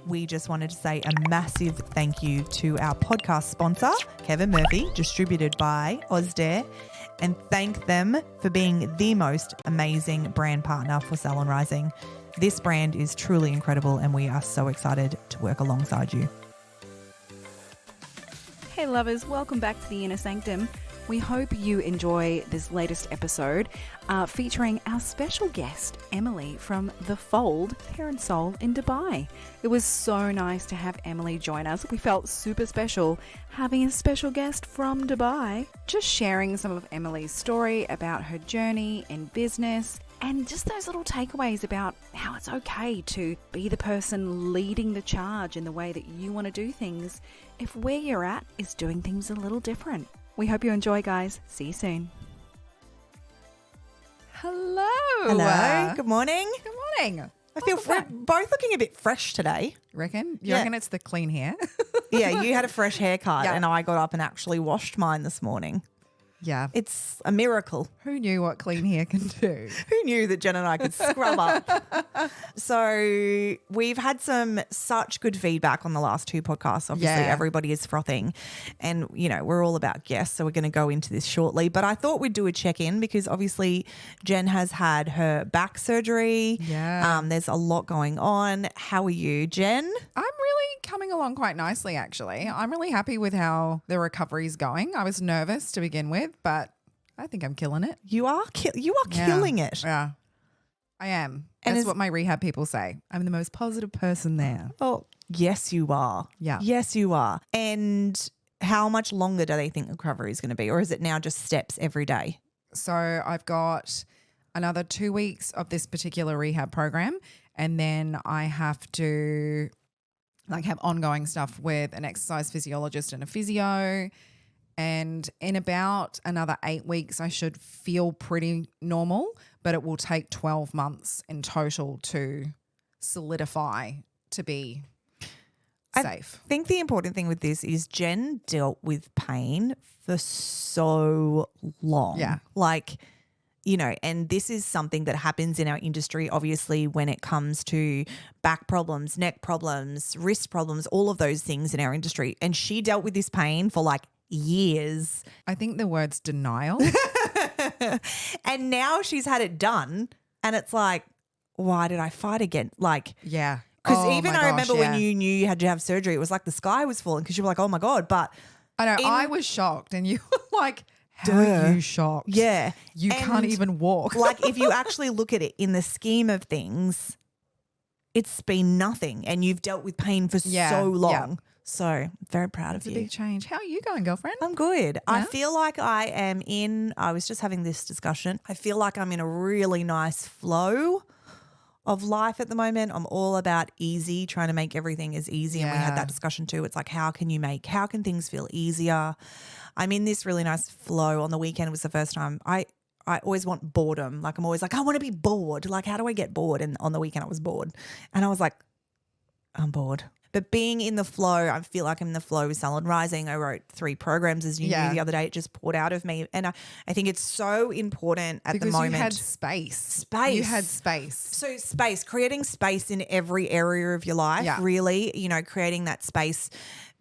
we just wanted to say a massive thank you to our podcast sponsor, Kevin Murphy, distributed by Ozday, and thank them for being the most amazing brand partner for Salon Rising. This brand is truly incredible and we are so excited to work alongside you. Hey lovers, welcome back to the Inner Sanctum. We hope you enjoy this latest episode featuring our special guest, Emily from The Fold Hair and Soul in Dubai. It was so nice to have Emily join us. We felt super special having a special guest from Dubai, just sharing some of Emily's story about her journey in business and just those little takeaways about how it's okay to be the person leading the charge in the way that you want to do things if where you're at is doing things a little different. We hope you enjoy, guys. See you soon. Hello. Hello. Good morning. Good morning. I feel we're both looking a bit fresh today. Reckon? You reckon it's the clean hair? Yeah, you had a fresh haircut and I got up and actually washed mine this morning. Yeah. It's a miracle. Who knew what clean hair can do? Who knew that Jen and I could scrub up? So we've had such good feedback on the last two podcasts. Obviously, everybody is frothing and, you know, we're all about guests. So we're going to go into this shortly. But I thought we'd do a check-in because obviously Jen has had her back surgery. Yeah. There's a lot going on. How are you, Jen? I'm really coming along quite nicely, actually. I'm really happy with how the recovery is going. I was nervous to begin with, but I think I'm killing it. You are killing it. Yeah, I am. And that's what my rehab people say. I'm the most positive person there. Oh, yes, you are. Yeah. Yes, you are. And how much longer do they think the recovery is going to be? Or is it now just steps every day? So I've got another 2 weeks of this particular rehab program, and then I have to have ongoing stuff with an exercise physiologist and a physio. And in about another 8 weeks, I should feel pretty normal, but it will take 12 months in total to solidify to be safe. I think the important thing with this is Jen dealt with pain for so long. Yeah. And this is something that happens in our industry, obviously, when it comes to back problems, neck problems, wrist problems, all of those things in our industry. And she dealt with this pain for years. I think the word's denial. And now she's had it done and it's like, why did I fight again? Yeah. Because I remember when you knew you had to have surgery, it was like the sky was falling because you were like, oh my God. But I know, I was shocked and you were like, how are you shocked? Yeah. You can't even walk. If you actually look at it in the scheme of things, it's been nothing and you've dealt with pain for so long. Yeah. So I'm very proud of you. It's a big change. How are you going, girlfriend? I'm good. Yeah? I feel like I was just having this discussion. I feel like I'm in a really nice flow of life at the moment. I'm all about easy, trying to make everything as easy. And we had that discussion too. It's like, how can things feel easier? I'm in this really nice flow. On the weekend was the first time I always want boredom. I'm always like, I want to be bored. How do I get bored? And on the weekend I was bored. And I was like, I'm bored. But being in the flow, I feel like I'm in the flow with Salon Rising. I wrote 3 programs, as you knew the other day. It just poured out of me. And I think it's so important at the moment. Because you had space. You had space. So creating space in every area of your life, really, creating that space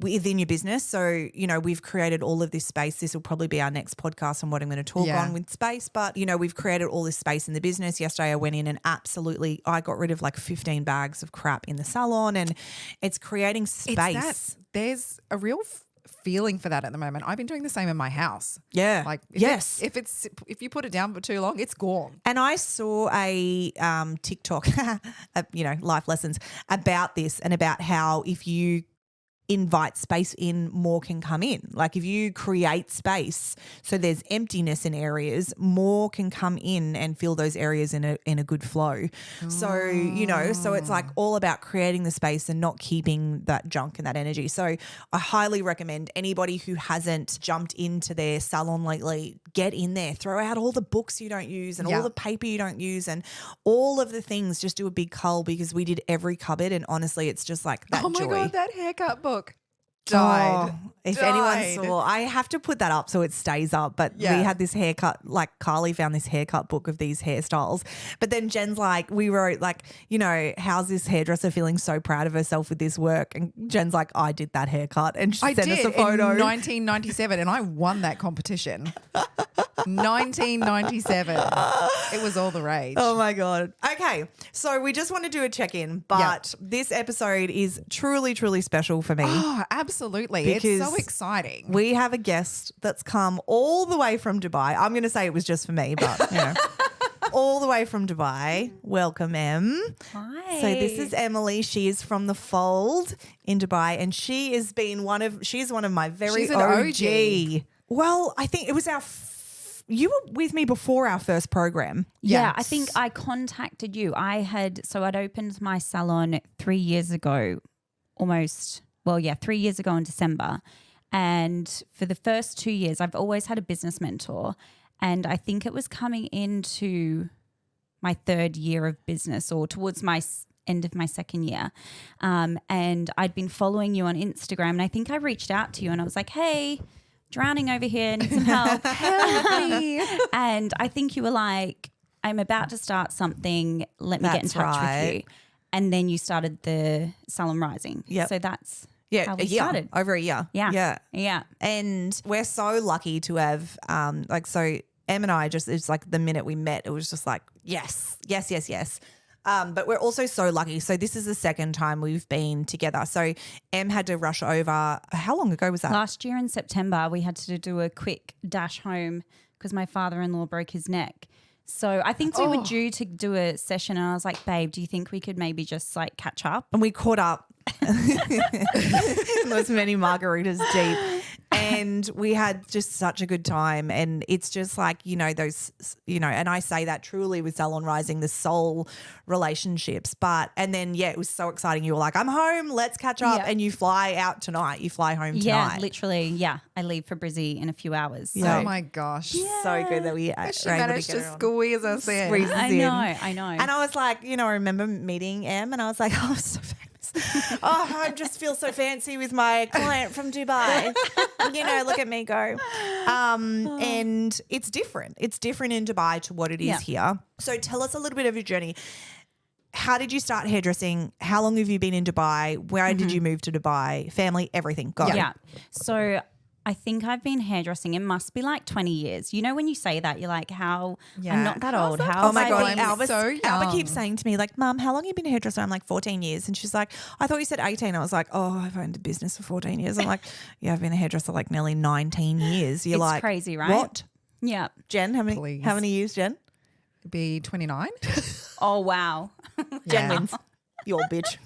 within your business. So, we've created all of this space. This will probably be our next podcast on what I'm going to talk on with space. But, we've created all this space in the business. Yesterday I went in and I got rid of 15 bags of crap in the salon, and it's creating space. There's a real feeling for that at the moment. I've been doing the same in my house. Yeah. If you put it down for too long, it's gone. And I saw a TikTok, life lessons about this and about how if you invite space in, more can come in. If you create space so there's emptiness in areas, more can come in and fill those areas in a good flow. So it's all about creating the space and not keeping that junk and that energy. So I highly recommend anybody who hasn't jumped into their salon lately, get in there, throw out all the books you don't use and all the paper you don't use and all of the things. Just do a big cull, because we did every cupboard and honestly it's just that oh my joy. God, that haircut book. Died. Oh, if Died. anyone saw, I have to put that up so it stays up. But Yeah. we had this haircut, like Carly found this haircut book of these hairstyles. But then Jen's like, we wrote like, you know, how's this hairdresser feeling so proud of herself with this work? And Jen's like, I did that haircut, and she I sent did us a photo. in 1997 and I won that competition. 1997. It was all the rage. Oh my God. Okay. So we just want to do a check-in, but this episode is truly, truly special for me. Oh, absolutely. It's so Because exciting. We have a guest that's come all the way from Dubai. I'm going to say it was just for me, but you know, all the way from Dubai. Welcome, Em. Hi. So this is Emily. She is from the Fold in Dubai, and she is one of my very She's an OG. Well, I think it was you were with me before our first program. Yeah, Yes. I think I contacted you. I'd opened my salon 3 years ago, 3 years ago in December. And for the first 2 years, I've always had a business mentor. And I think it was coming into my third year of business, or towards my end of my second year. And I'd been following you on Instagram, and I think I reached out to you and I was like, hey, drowning over here, need some help. Help me. And I think you were like, I'm about to start something. Let me get in That's touch right. with you. And then you started the Salon Rising. Yep. So that's Yeah, how we a year, started. over a year. Yeah. Yeah. And we're so lucky to have, so Em and I it's like the minute we met, it was just like, yes. But we're also so lucky. So this is the second time we've been together. So Em had to rush over. How long ago was that? Last year in September, we had to do a quick dash home because my father-in-law broke his neck. So I think we were due to do a session, and I was like, babe, do you think we could maybe just like catch up? And we caught up. Those many margaritas deep. And we had just such a good time. And it's just like, and I say that truly with Salon Rising, the soul relationships. And then, it was so exciting. You were like, I'm home, let's catch up. Yeah. And you fly out tonight. You fly home Yeah, tonight. literally. Yeah. I leave for Brizzy in a few hours. So. Oh my gosh. So good that we She were able managed to to get her on. squeeze us in. Squeeze us I in. know. And I was like, I remember meeting Em, and I was like, oh, I'm so famous. I just feel so fancy with my client from Dubai. Look at me go. And it's different. It's different in Dubai to what it is here. So tell us a little bit of your journey. How did you start hairdressing? How long have you been in Dubai? Where did you move to Dubai? Family, everything. Go. Yeah. So I think I've been hairdressing. It must be like 20 years. You know, when you say that, you're like, I'm not that old. How Oh my have I God. been- I'm so young. Alba keeps saying to me, like, Mum, how long have you been a hairdresser? I'm like, 14 years. And she's like, I thought you said 18. I was like, oh, I've owned a business for 14 years. I'm like, yeah, I've been a hairdresser like nearly 19 years. You're It's like, crazy, right? What? Yeah. Jen, how many Please. years, Jen? Be 29. Oh, wow. Jen Yeah. wins. Your bitch.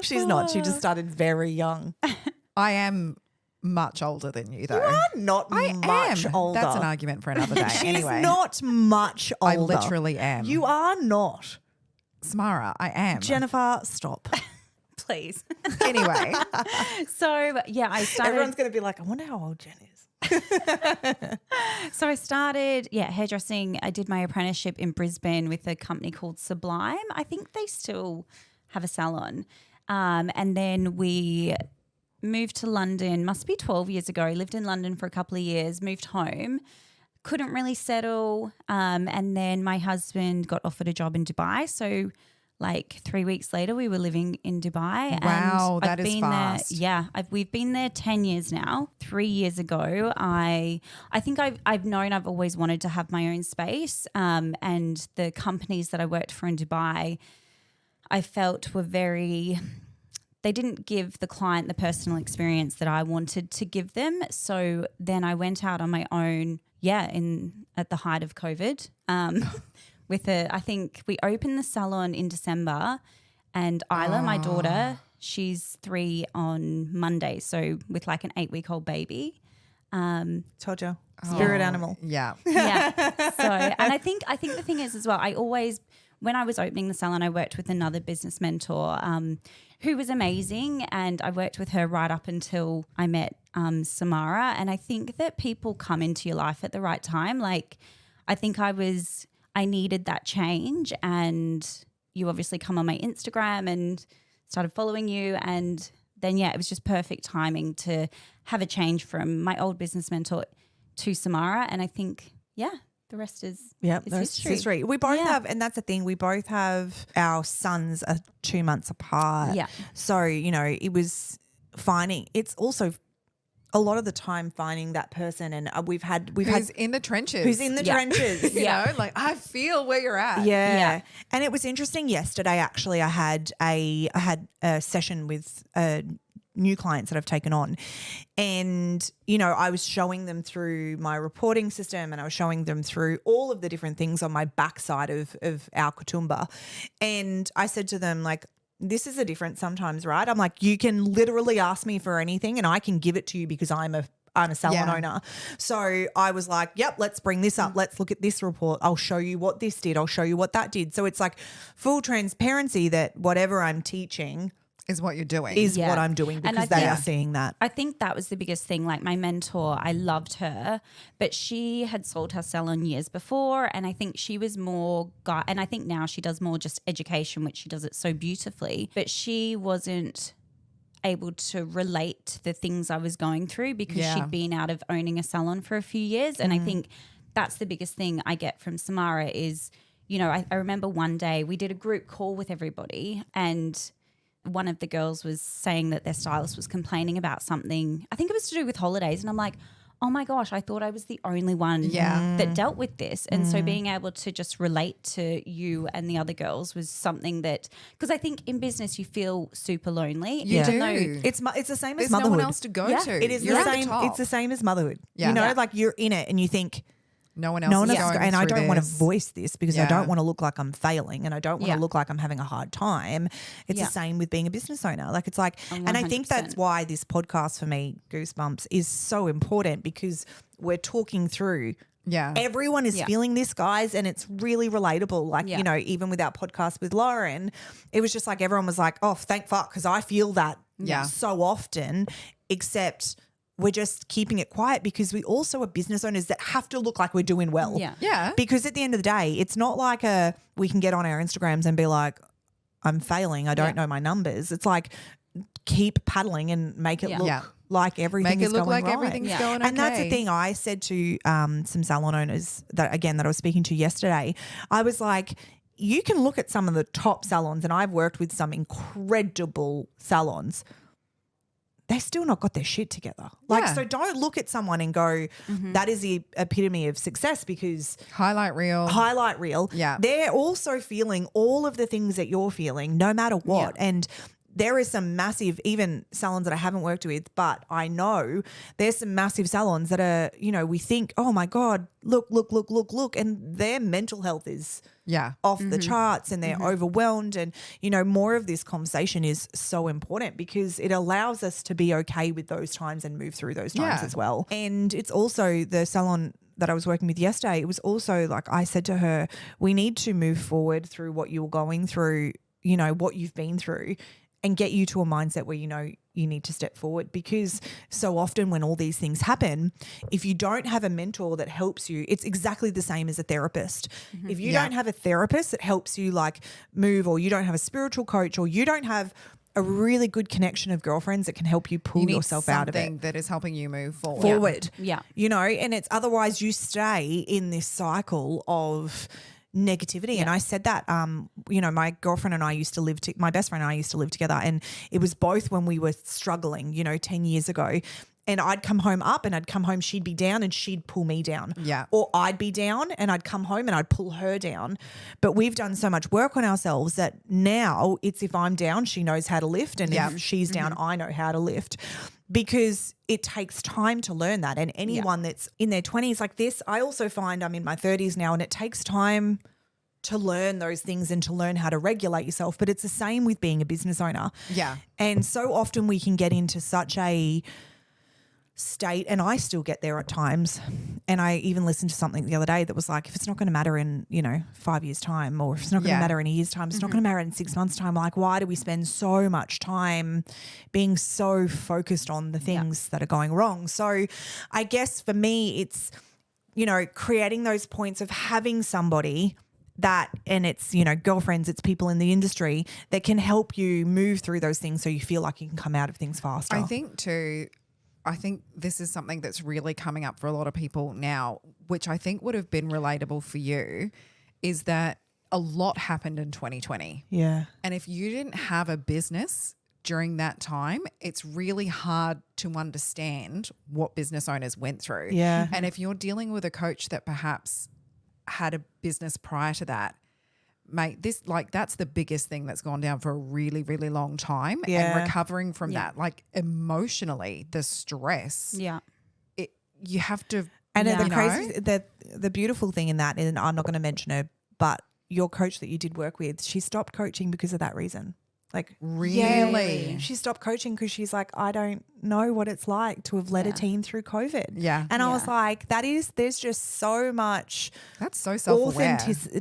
She's not. She just started very young. I am much older than you, though. You are not I much am. older. That's an argument for another day. She's Anyway, not much older. I literally am. You are not. Samara, I am. Jennifer, stop. Please. Anyway, So, yeah, I started. Everyone's going to be like, I wonder how old Jen is. So I started, hairdressing. I did my apprenticeship in Brisbane with a company called Sublime. I think they still have a salon. And then we moved to London, must be 12 years ago. I lived in London for a couple of years, moved home, couldn't really settle. And then my husband got offered a job in Dubai. So like 3 weeks later, we were living in Dubai. Wow, and that I've is been fast. There, yeah, we've been there 10 years now. 3 years ago, I think I've known I've always wanted to have my own space. And the companies that I worked for in Dubai, I felt were they didn't give the client the personal experience that I wanted to give them. So then I went out on my own, at the height of COVID. I think we opened the salon in December, and Isla, my daughter, she's 3 on Monday. So with like an 8-week-old baby. Told you. Spirit animal. yeah. Yeah. So, and I think the thing is as well, when I was opening the salon, I worked with another business mentor who was amazing, and I worked with her right up until I met Samara. And I think that people come into your life at the right time. Like, I think I needed that change, and you obviously come on my Instagram and started following you, and then yeah, it was just perfect timing to have a change from my old business mentor to Samara. And I think, yeah, the rest is history. We both have, and that's the thing, we both have, our sons are 2 months apart. Yeah. So, you know, it was it's also a lot of the time finding that person, and we've had Who's in the trenches. who's in the trenches. You know, like I feel where you're at. Yeah. And it was interesting yesterday, actually. I had a session with new clients that I've taken on, and, you know, I was showing them through my reporting system, and I was showing them through all of the different things on my backside of our Katoomba. And I said to them, like, this is a difference sometimes, right? I'm like, you can literally ask me for anything and I can give it to you because I'm a salon owner. So I was like, yep, let's bring this up. Let's look at this report. I'll show you what this did. I'll show you what that did. So it's like full transparency that whatever I'm teaching is what you're doing. Is what I'm doing, because they are seeing that. I think that was the biggest thing. Like my mentor, I loved her, but she had sold her salon years before, and I think she was more and I think now she does more just education, which she does it so beautifully, but she wasn't able to relate to the things I was going through because she'd been out of owning a salon for a few years. And I think that's the biggest thing I get from Samara is, you know, I remember one day we did a group call with everybody, and one of the girls was saying that their stylist was complaining about something. I think it was to do with holidays. And I'm like, oh my gosh, I thought I was the only one that dealt with this. And so being able to just relate to you and the other girls was something that, because I think in business you feel super lonely. You do. It's the same There's as motherhood. no one else to go to. It is You're the at same. top. It's the same as motherhood. Yeah. You know, Yeah. like you're in it and you think, no one else is going and I through don't want to this. voice this because I don't want to look like I'm failing, and I don't want to Yeah. look like I'm having a hard time. It's the same with being a business owner. Like, it's like, and I think 100%. that's why this podcast for me, Goosebumps, is so important, because we're talking through. Yeah. Everyone is feeling this, guys, and it's really relatable. Like, you know, even with our podcast with Lauren, it was just like everyone was like, oh, thank fuck, because I feel that so often, except we're just keeping it quiet because we also are business owners that have to look like we're doing well. Yeah. Yeah. Because at the end of the day, it's not like we can get on our Instagrams and be like, I'm failing, I don't know my numbers. It's like, keep paddling and make it look like everything is going right. Everything's going okay. And that's the thing I said to some salon owners that I was speaking to yesterday. I was like, you can look at some of the top salons, and I've worked with some incredible salons. They've still not got their shit together. Like, so don't look at someone and go, that is the epitome of success, because highlight reel. Yeah. They're also feeling all of the things that you're feeling, no matter what. Yeah. And there is some massive, even salons that I haven't worked with, but I know there's some massive salons that are, you know, we think, oh my God, look. And their mental health is off the charts, and they're overwhelmed. And, you know, more of this conversation is so important because it allows us to be okay with those times and move through those times as well. And it's also the salon that I was working with yesterday. It was also like, I said to her, we need to move forward through what you're going through, you know, what you've been through, and get you to a mindset where you know you need to step forward. Because so often when all these things happen, if you don't have a mentor that helps you, it's exactly the same as a therapist. If you don't have a therapist that helps you like move, or you don't have a spiritual coach, or you don't have a really good connection of girlfriends that can help you pull yourself out of it. Something that is helping you move forward. Yeah. You know, and it's otherwise you stay in this cycle of negativity. And I said that, you know, my girlfriend and I used to live, my best friend and I used to live together, and it was both when we were struggling, you know, 10 years ago. And I'd come home up, and I'd come home, she'd be down and she'd pull me down. Yeah. Or I'd be down and I'd come home and I'd pull her down. But we've done so much work on ourselves that now it's, if I'm down, she knows how to lift, and if she's down, I know how to lift. Because it takes time to learn that. And anyone that's in their 20s like this, I also find I'm in my 30s now, and it takes time to learn those things and to learn how to regulate yourself. But it's the same with being a business owner. Yeah. And so often we can get into such a state, and I still get there at times. And I even listened to something the other day that was like, if it's not going to matter in, you know, 5 years' time, or if it's not going to matter in a year's time, it's not going to matter in 6 months' time. Like, why do we spend so much time being so focused on the things that are going wrong? So I guess for me, it's, you know, creating those points of having somebody that, and it's, you know, girlfriends, it's people in the industry that can help you move through those things so you feel like you can come out of things faster. I think this is something that's really coming up for a lot of people now, which I think would have been relatable for you, is that a lot happened in 2020. Yeah. And if you didn't have a business during that time, it's really hard to understand what business owners went through. Yeah. And if you're dealing with a coach that perhaps had a business prior to that, mate, that's the biggest thing that's gone down for a really, really long time. Yeah. And recovering from that, like emotionally, the stress. Yeah. You have to. And you the know? crazy, the beautiful thing in that, and I'm not going to mention her, but your coach that you did work with, she stopped coaching because of that reason. Like, Really? she stopped coaching because she's like, I don't know what it's like to have led a team through COVID. Yeah. And I was like, there's just so much That's so self-aware.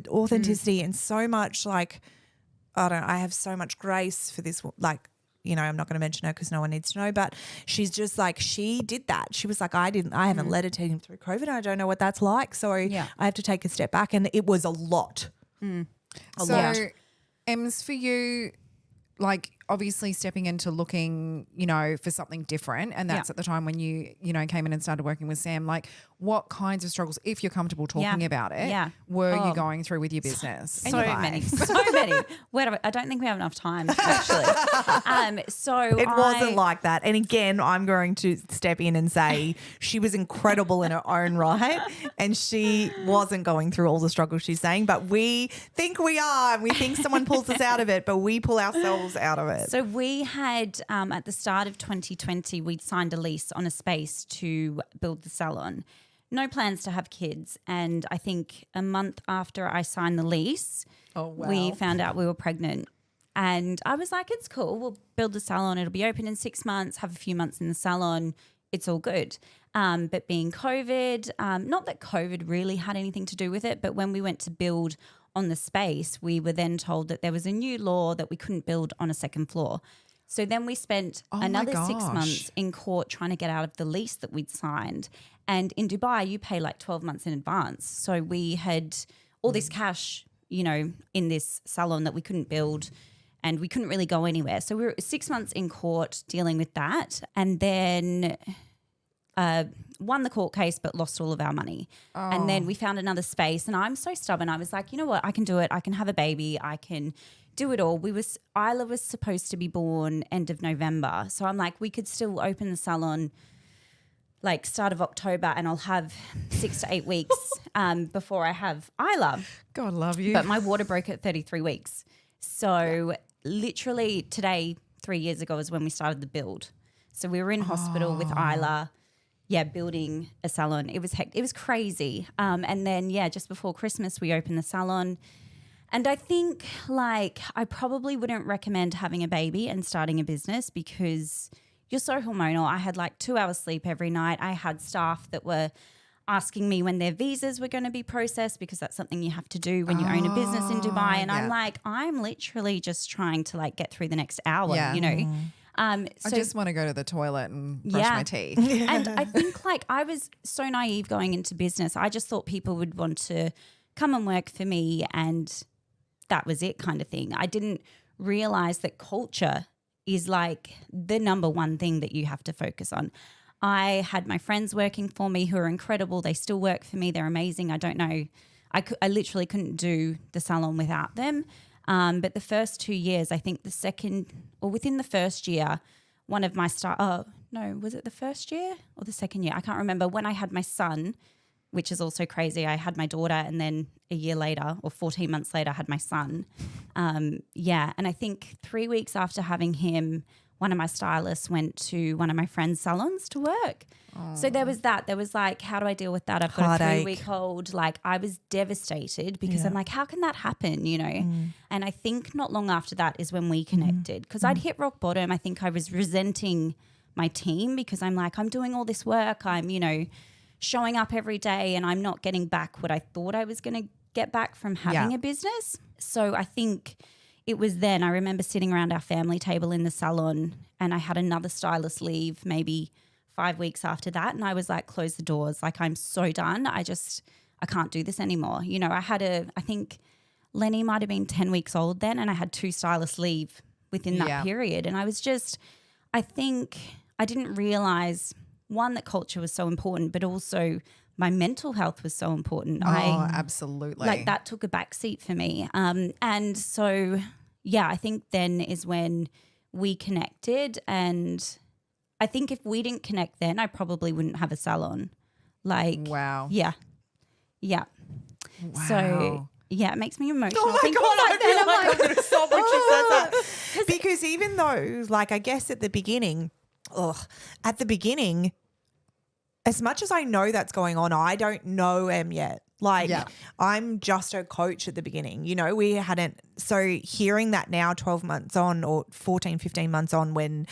authenticity and so much like, I have so much grace for this, like, you know, I'm not going to mention her because no one needs to know, but she's just like, she did that. She was like, I haven't led a team through COVID and I don't know what that's like. So I have to take a step back. And it was a lot. A lot. Ems, for you, like obviously stepping into looking, you know, for something different, and that's at the time when you know, came in and started working with Sam, like what kinds of struggles, if you're comfortable talking about it, were you going through with your business? So many. I don't think we have enough time, actually. It wasn't like that. And again, I'm going to step in and say she was incredible in her own right, and she wasn't going through all the struggles she's saying, but we think we are, and we think someone pulls us out of it, but we pull ourselves out of it. So we had, at the start of 2020, we'd signed a lease on a space to build the salon. No plans to have kids. And I think a month after I signed the lease, we found out we were pregnant. And I was like, it's cool. We'll build the salon. It'll be open in 6 months, have a few months in the salon. It's all good. But being COVID, not that COVID really had anything to do with it, but when we went to build on the space, we were then told that there was a new law that we couldn't build on a second floor. So then we spent another 6 months in court trying to get out of the lease that we'd signed. And in Dubai, you pay like 12 months in advance. So we had all this cash, you know, in this salon that we couldn't build, and we couldn't really go anywhere. So we were 6 months in court dealing with that, and then won the court case but lost all of our money. And then we found another space, and I'm so stubborn. I was like, you know what, I can do it. I can have a baby. I can do it all. Isla was supposed to be born end of November. So I'm like, we could still open the salon like start of October, and I'll have 6 to 8 weeks before I have Isla. God love you. But my water broke at 33 weeks. So literally today, 3 years ago, is when we started the build. So we were in hospital with Isla, building a salon. It was crazy. And then, just before Christmas, we opened the salon. And I think like I probably wouldn't recommend having a baby and starting a business because you're so hormonal. I had like 2 hours sleep every night. I had staff that were asking me when their visas were going to be processed because that's something you have to do when you own a business in Dubai. And I'm like, I'm literally just trying to like get through the next hour, you know. I just want to go to the toilet and brush my teeth. And I think like I was so naive going into business. I just thought people would want to come and work for me and that was it kind of thing. I didn't realize that culture is like the number one thing that you have to focus on. I had my friends working for me who are incredible. They still work for me. They're amazing. I don't know. I literally couldn't do the salon without them. But the first 2 years, I think within the first year, one of my was it the first year or the second year? I can't remember. When I had my son, which is also crazy, I had my daughter and then a year later or 14 months later, I had my son. And I think 3 weeks after having him, one of my stylists went to one of my friend's salons to work. So there was that. There was like, how do I deal with that? I've got a 3-week-old. Like I was devastated because I'm like, how can that happen, you know? And I think not long after that is when we connected because I'd hit rock bottom. I think I was resenting my team because I'm like, I'm doing all this work. I'm, you know, showing up every day and I'm not getting back what I thought I was going to get back from having a business. So I think it was then I remember sitting around our family table in the salon and I had another stylist leave maybe 5 weeks after that. And I was like, close the doors. Like, I'm so done. I can't do this anymore. You know, I think Lenny might have been 10 weeks old then, and I had 2 stylists leave within that Yeah. period. And I was just, I think I didn't realize, one, that culture was so important, but also my mental health was so important. Absolutely. Like that took a backseat for me. And so, yeah, I think then is when we connected. And I think if we didn't connect then, I probably wouldn't have a salon. Like, Wow. Yeah. Yeah. Wow. So, yeah, it makes me emotional. Oh my thinking God, about I feel that. like I'm going to sob when she says that. Because even though, like, I guess at the beginning, as much as I know that's going on, I don't know Em yet. Like, Yeah. I'm just a coach at the beginning. You know, we hadn't. So hearing that now 12 months on or 14, 15 months on when,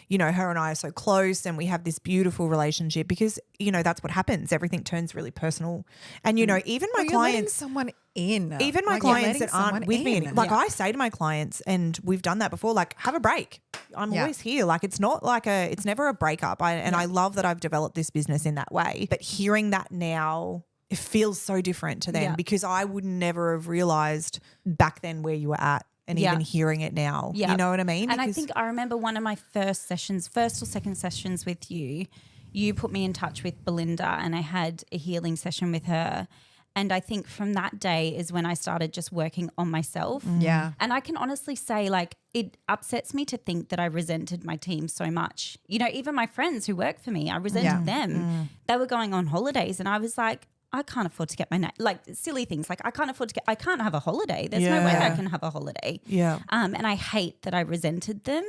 you know, her and I are so close and we have this beautiful relationship because, you know, that's what happens. Everything turns really personal. And, you know, even my Well, you're letting clients. someone in. Even my Like, you're clients letting that aren't someone with me, in. like I say to my clients, and we've done that before, like have a break. I'm Yeah. always here. Like it's not like it's never a breakup. I love that I've developed this business in that way. But hearing that now, it feels so different to them Yeah. because I would never have realized back then where you were at and Yeah. even hearing it now. Yeah. You know what I mean? And I Because- think I remember one of my first or second sessions with you, you put me in touch with Belinda and I had a healing session with her. And I think from that day is when I started just working on myself. Yeah. And I can honestly say, like, it upsets me to think that I resented my team so much. You know, even my friends who work for me, I resented them. They were going on holidays and I was like, I can't afford to get my like silly things. Like I can't have a holiday. There's no way I can have a holiday. Yeah. And I hate that I resented them.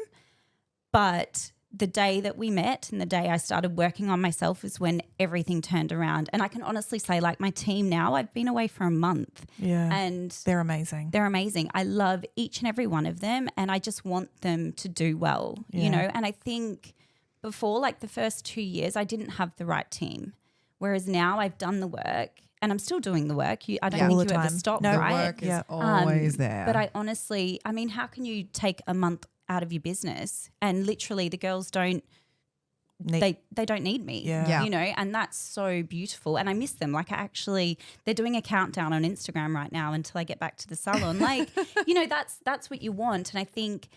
But the day that we met and the day I started working on myself is when everything turned around. And I can honestly say, like, my team now, I've been away for a month. Yeah. And They're amazing. they're amazing. I love each and every one of them and I just want them to do well, you Yeah. know. And I think before, like the first 2 years, I didn't have the right team. Whereas now I've done the work and I'm still doing the work. I don't All think the you ever time. stop, No, right? Work is Yeah. always there. But I honestly, I mean, how can you take a month out of your business and literally the girls don't, they don't need me, Yeah. you know, and that's so beautiful. And I miss them. Like they're doing a countdown on Instagram right now until I get back to the salon. Like, you know, that's what you want. And I think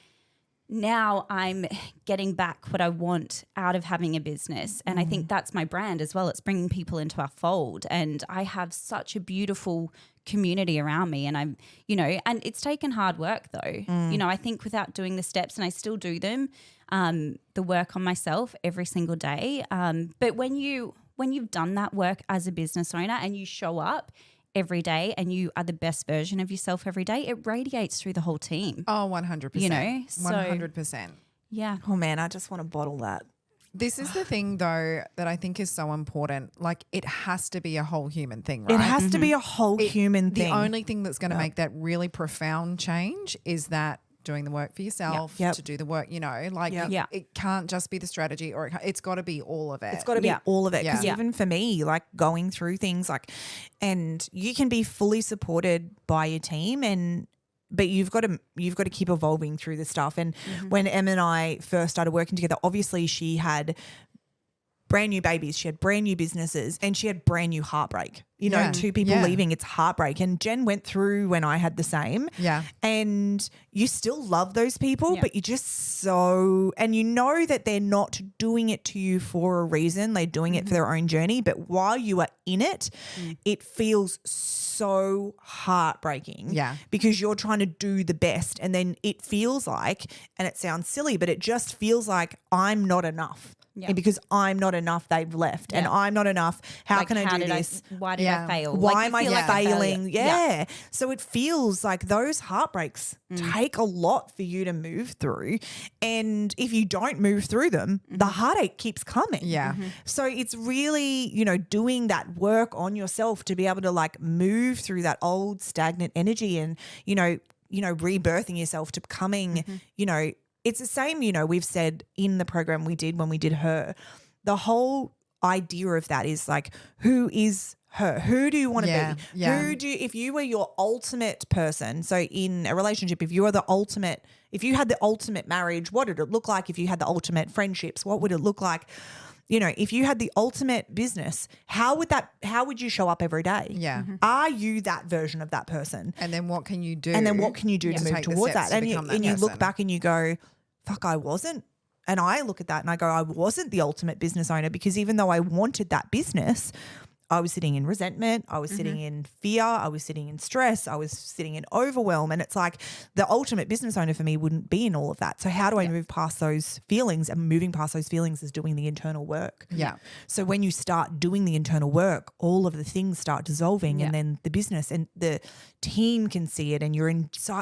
now I'm getting back what I want out of having a business. And I think that's my brand as well. It's bringing people into our fold. And I have such a beautiful community around me. And I'm, you know, and it's taken hard work though. You know, I think without doing the steps, and I still do them, the work on myself every single day. But when you've done that work as a business owner and you show up every day and you are the best version of yourself every day, it radiates through the whole team. Oh, 100%. You know, so- 100%. Yeah. Oh man, I just want to bottle that. This is the thing, though, that I think is so important. Like, it has to be a whole human thing, right? It has to be a whole human The thing. only thing that's going to make that really profound change is that doing the work for yourself, Yep. to do the work, you know, like Yep. Yeah. it can't just be the strategy or it's got to be all of it. It's got to be Yeah. all of it. Because Yeah. even for me, like going through things and you can be fully supported by your team but you've got to keep evolving through the stuff. And when Em and I first started working together, obviously she had brand new babies, she had brand new businesses, and she had brand new heartbreak. You know, Yeah. 2 people Yeah. leaving, it's heartbreak. And Jen went through when I had the same. Yeah. And you still love those people, Yeah. but you just and you know that they're not doing it to you for a reason. They're doing it for their own journey. But while you are in it, it feels so heartbreaking. Yeah. Because you're trying to do the best. And then it feels like, and it sounds silly, but it just feels like I'm not enough. Yeah. And because I'm not enough, they've left. And Yeah. I'm not enough. How Like, can I do did this? why did Yeah. I fail? Why Like, am you I feel like a failure. failing? Yeah. So it feels like those heartbreaks take a lot for you to move through. And if you don't move through them, the heartache keeps coming. Yeah. So it's really, you know, doing that work on yourself to be able to like move through that old stagnant energy and, you know, rebirthing yourself to becoming, you know, it's the same, you know, we've said in the program we did when we did her, the whole idea of that is like, who is her? Who do you want to Yeah, be? yeah. If you were your ultimate person, so in a relationship, if you had the ultimate marriage, what did it look like? If you had the ultimate friendships, what would it look like? you know, if you had the ultimate business, how would you show up every day? Yeah. Are you that version of that person? And then what can you do? And then what can you do to move take the towards steps that? to And become that you look person. back and you go, fuck, I wasn't. And I look at that and I go, I wasn't the ultimate business owner, because even though I wanted that business, I was sitting in resentment, I was sitting in fear, I was sitting in stress, I was sitting in overwhelm. And it's like the ultimate business owner for me wouldn't be in all of that. So how do I move past those feelings? And moving past those feelings is doing the internal work. Yeah. So when you start doing the internal work, all of the things start dissolving, and then the business and the team can see it, and you're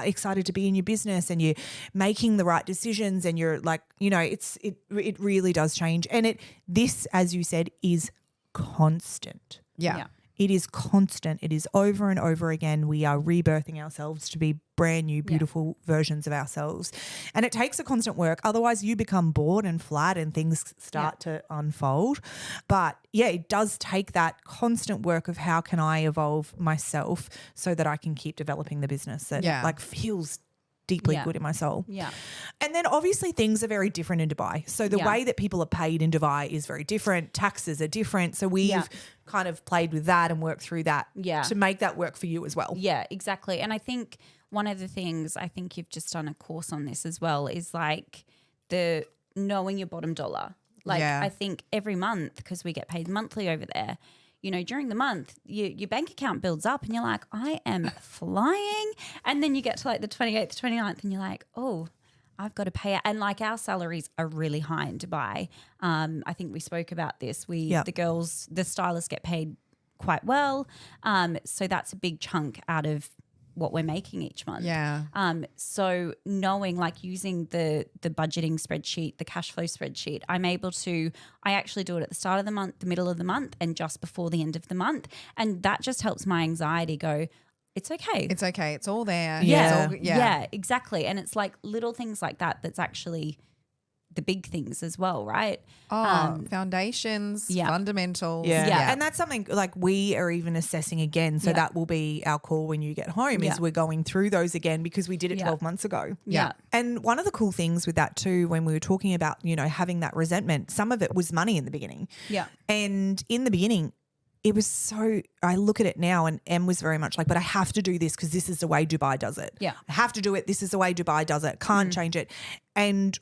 excited to be in your business, and you're making the right decisions, and you're like, you know, it really does change. And this, as you said, is constant. Yeah. It is constant. It is over and over again. We are rebirthing ourselves to be brand new, beautiful versions of ourselves. And it takes a constant work. Otherwise you become bored and flat and things start to unfold. But yeah, it does take that constant work of how can I evolve myself so that I can keep developing the business that like feels deeply good in my soul. Yeah. And then obviously things are very different in Dubai. So the way that people are paid in Dubai is very different. Taxes are different. So we've kind of played with that and worked through that to make that work for you as well. Yeah, exactly. And I think one of the things, I think you've just done a course on this as well, is like the knowing your bottom dollar. Like I think every month, because we get paid monthly over there, you know, during the month, your bank account builds up and you're like, I am flying. And then you get to like the 28th, 29th and you're like, oh, I've got to pay it. And like our salaries are really high in Dubai. I think we spoke about this. The girls, the stylists get paid quite well. So that's a big chunk out of what we're making each month. Yeah. So knowing, like, using the budgeting spreadsheet, the cash flow spreadsheet, I actually do it at the start of the month, the middle of the month, and just before the end of the month. And that just helps my anxiety go, it's okay. It's okay. It's all there. Yeah. Yeah, exactly. And it's like little things like that that's actually the big things as well, right? Foundations, fundamentals. Yeah. And that's something like we are even assessing again. So that will be our call when you get home is we're going through those again because we did it 12 months ago. Yeah. And one of the cool things with that too, when we were talking about, you know, having that resentment, some of it was money in the beginning. Yeah. And in the beginning, it was so, I look at it now and Em was very much like, but I have to do this because this is the way Dubai does it. Yeah. I have to do it. This is the way Dubai does it. Can't change it. And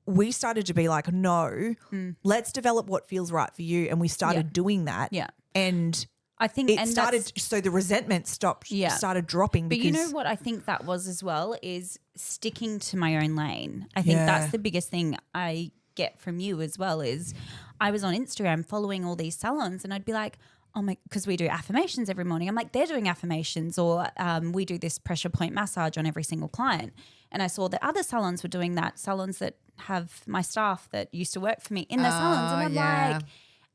we started to be like, no, let's develop what feels right for you. And we started doing that. Yeah. And I think it started, so the resentment started dropping. But because, you know what I think that was as well is sticking to my own lane. I think that's the biggest thing I get from you as well is I was on Instagram following all these salons and I'd be like, oh my, because we do affirmations every morning. I'm like, they're doing affirmations, or we do this pressure point massage on every single client. And I saw that other salons were doing that, salons that have my staff that used to work for me in the salons. And I'm like,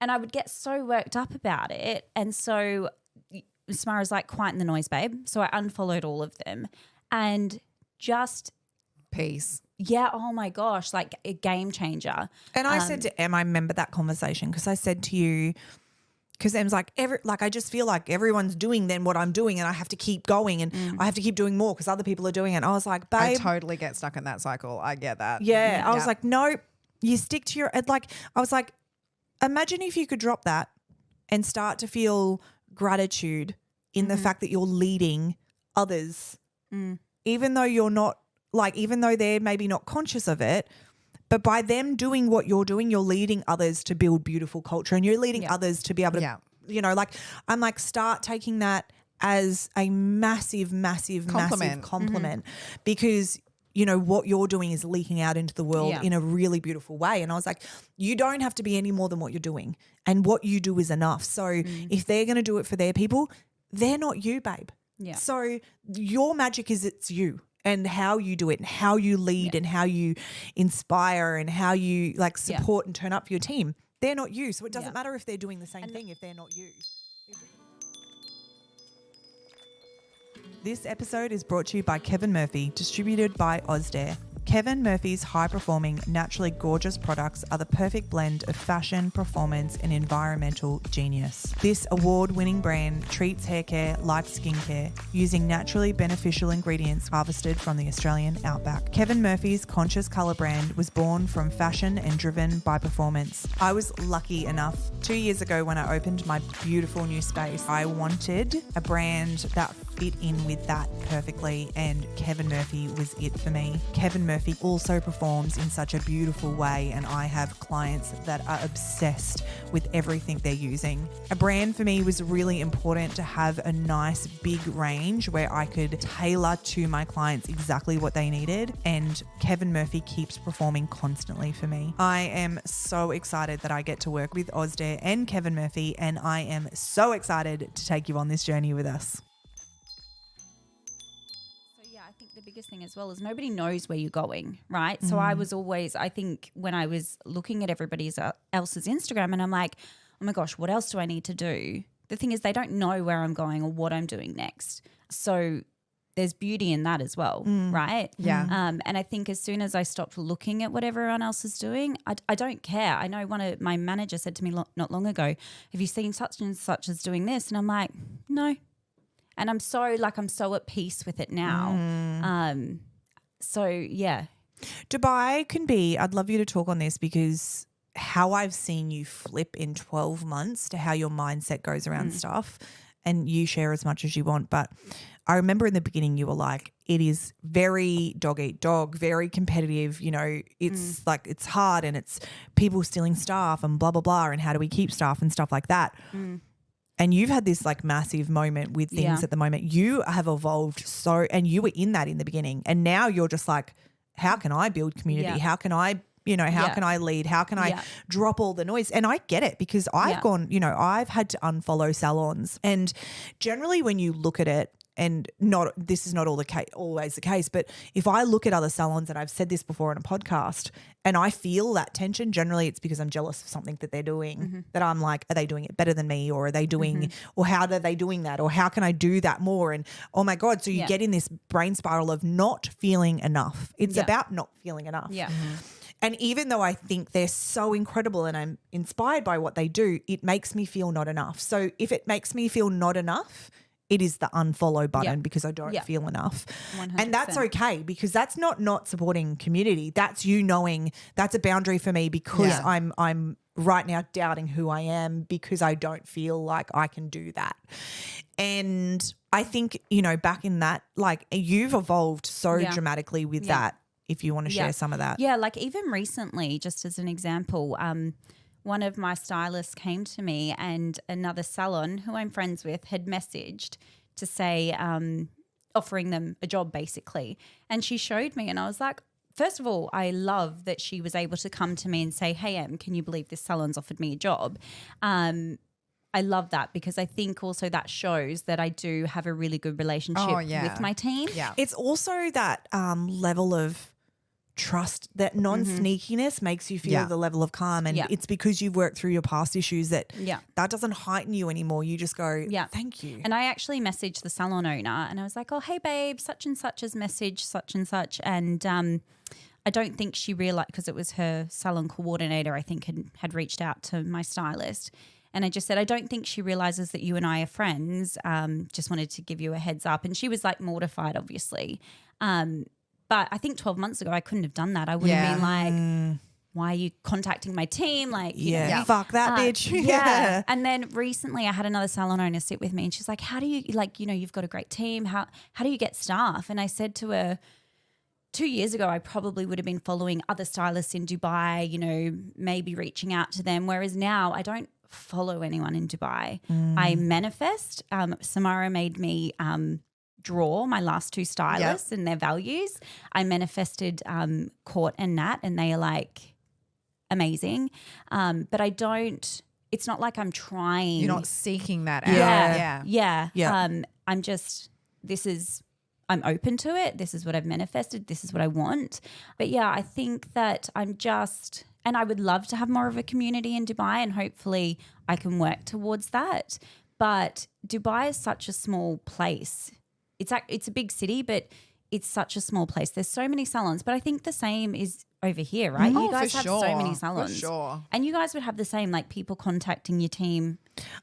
and I would get so worked up about it. And so Samara's like, quieten the noise, babe. So I unfollowed all of them and just Peace. Yeah. Oh my gosh, like a game changer. And I said to Em, I remember that conversation because I said to you, because Em's like, I just feel like everyone's doing then what I'm doing and I have to keep going and I have to keep doing more because other people are doing it. And I was like, babe. I totally get stuck in that cycle. I get that. Yeah. I was like, no, you stick to your, like, I was like, imagine if you could drop that and start to feel gratitude in the fact that you're leading others, even though you're not, like, even though they're maybe not conscious of it. But by them doing what you're doing, you're leading others to build beautiful culture and you're leading others to be able to, you know, like I'm like, start taking that as a massive, massive compliment because, you know, what you're doing is leaking out into the world in a really beautiful way. And I was like, you don't have to be any more than what you're doing and what you do is enough. So if they're going to do it for their people, they're not you, babe. Yeah. So your magic is it's you. And how you do it and how you lead and how you inspire and how you like support and turn up for your team. They're not you. So it doesn't matter if they're doing the same thing if they're not you. This episode is brought to you by Kevin Murphy, distributed by Ozdair. Kevin Murphy's high-performing, naturally gorgeous products are the perfect blend of fashion, performance, and environmental genius. This award-winning brand treats hair care like skincare, using naturally beneficial ingredients harvested from the Australian outback. Kevin Murphy's conscious colour brand was born from fashion and driven by performance. I was lucky enough 2 years ago when I opened my beautiful new space. I wanted a brand that fit in with that perfectly, and Kevin Murphy was it for me. Kevin Murphy also performs in such a beautiful way, and I have clients that are obsessed with everything they're using. A brand for me was really important to have a nice big range where I could tailor to my clients exactly what they needed, and Kevin Murphy keeps performing constantly for me. I am so excited that I get to work with Ozday and Kevin Murphy, and I am so excited to take you on this journey with us. I think the biggest thing as well is nobody knows where you're going, right? So I was always, I think when I was looking at everybody else's Instagram and I'm like, oh my gosh, what else do I need to do? The thing is they don't know where I'm going or what I'm doing next. So there's beauty in that as well, right? Yeah. And I think as soon as I stopped looking at what everyone else is doing, I don't care. I know one of my manager said to me not long ago, have you seen such and such as doing this? And I'm like, no. And I'm so at peace with it now. So yeah. Dubai can be, I'd love you to talk on this because how I've seen you flip in 12 months to how your mindset goes around stuff, and you share as much as you want. But I remember in the beginning you were like, it is very dog eat dog, very competitive. You know, it's like it's hard and it's people stealing staff and blah, blah, blah. And how do we keep staff and stuff like that. And you've had this like massive moment with things at the moment. You have evolved so, and you were in that in the beginning. And now you're just like, how can I build community? Yeah. How can I, how can I lead? How can I drop all the noise? And I get it because I've gone, I've had to unfollow salons. And generally when you look at it, and this is not always the case, but if I look at other salons, and I've said this before on a podcast, and I feel that tension, generally it's because I'm jealous of something that they're doing, that I'm like, are they doing it better than me, or are they doing, or how are they doing that, or how can I do that more? And oh my God, so you get in this brain spiral of not feeling enough. It's about not feeling enough. Yeah. And even though I think they're so incredible and I'm inspired by what they do, it makes me feel not enough. So if it makes me feel not enough, it is the unfollow button because I don't feel enough. 100%. And that's okay because that's not supporting community. That's you knowing that's a boundary for me because I'm right now doubting who I am because I don't feel like I can do that. And I think, back in that, like you've evolved so dramatically with that, if you want to share some of that. Yeah, like even recently, just as an example, one of my stylists came to me and another salon who I'm friends with had messaged to say, offering them a job basically. And she showed me and I was like, first of all, I love that she was able to come to me and say, hey, Em, can you believe this salon's offered me a job? I love that because I think also that shows that I do have a really good relationship with my team. Yeah. It's also that level of trust, that non-sneakiness makes you feel the level of calm, and it's because you've worked through your past issues that doesn't heighten you anymore. You just go, thank you. And I actually messaged the salon owner and I was like, oh, hey babe, such and such has messaged such and such, and I don't think she realized, because it was her salon coordinator I think had reached out to my stylist, and I just said, I don't think she realizes that you and I are friends, just wanted to give you a heads up. And she was like mortified obviously, but I think 12 months ago I couldn't have done that. I would have been like, why are you contacting my team? Like, fuck that bitch. Yeah. And then recently I had another salon owner sit with me and she's like, how do you, like, you've got a great team. How do you get staff? And I said to her, 2 years ago, I probably would have been following other stylists in Dubai, maybe reaching out to them. Whereas now I don't follow anyone in Dubai. I manifest. Samara made me draw my last two stylists and their values. I manifested Court and Nat, and they are like amazing. But I don't, it's not like I'm trying. You're not seeking that out. Yeah. I'm just, I'm open to it. This is what I've manifested. This is what I want. But yeah, I think that and I would love to have more of a community in Dubai, and hopefully I can work towards that. But Dubai is such a small place. It's a big city, but it's such a small place. There's so many salons, but I think the same is over here, right? Oh, You guys for have so many sure, salons. for sure. And you guys would have the same, like people contacting your team.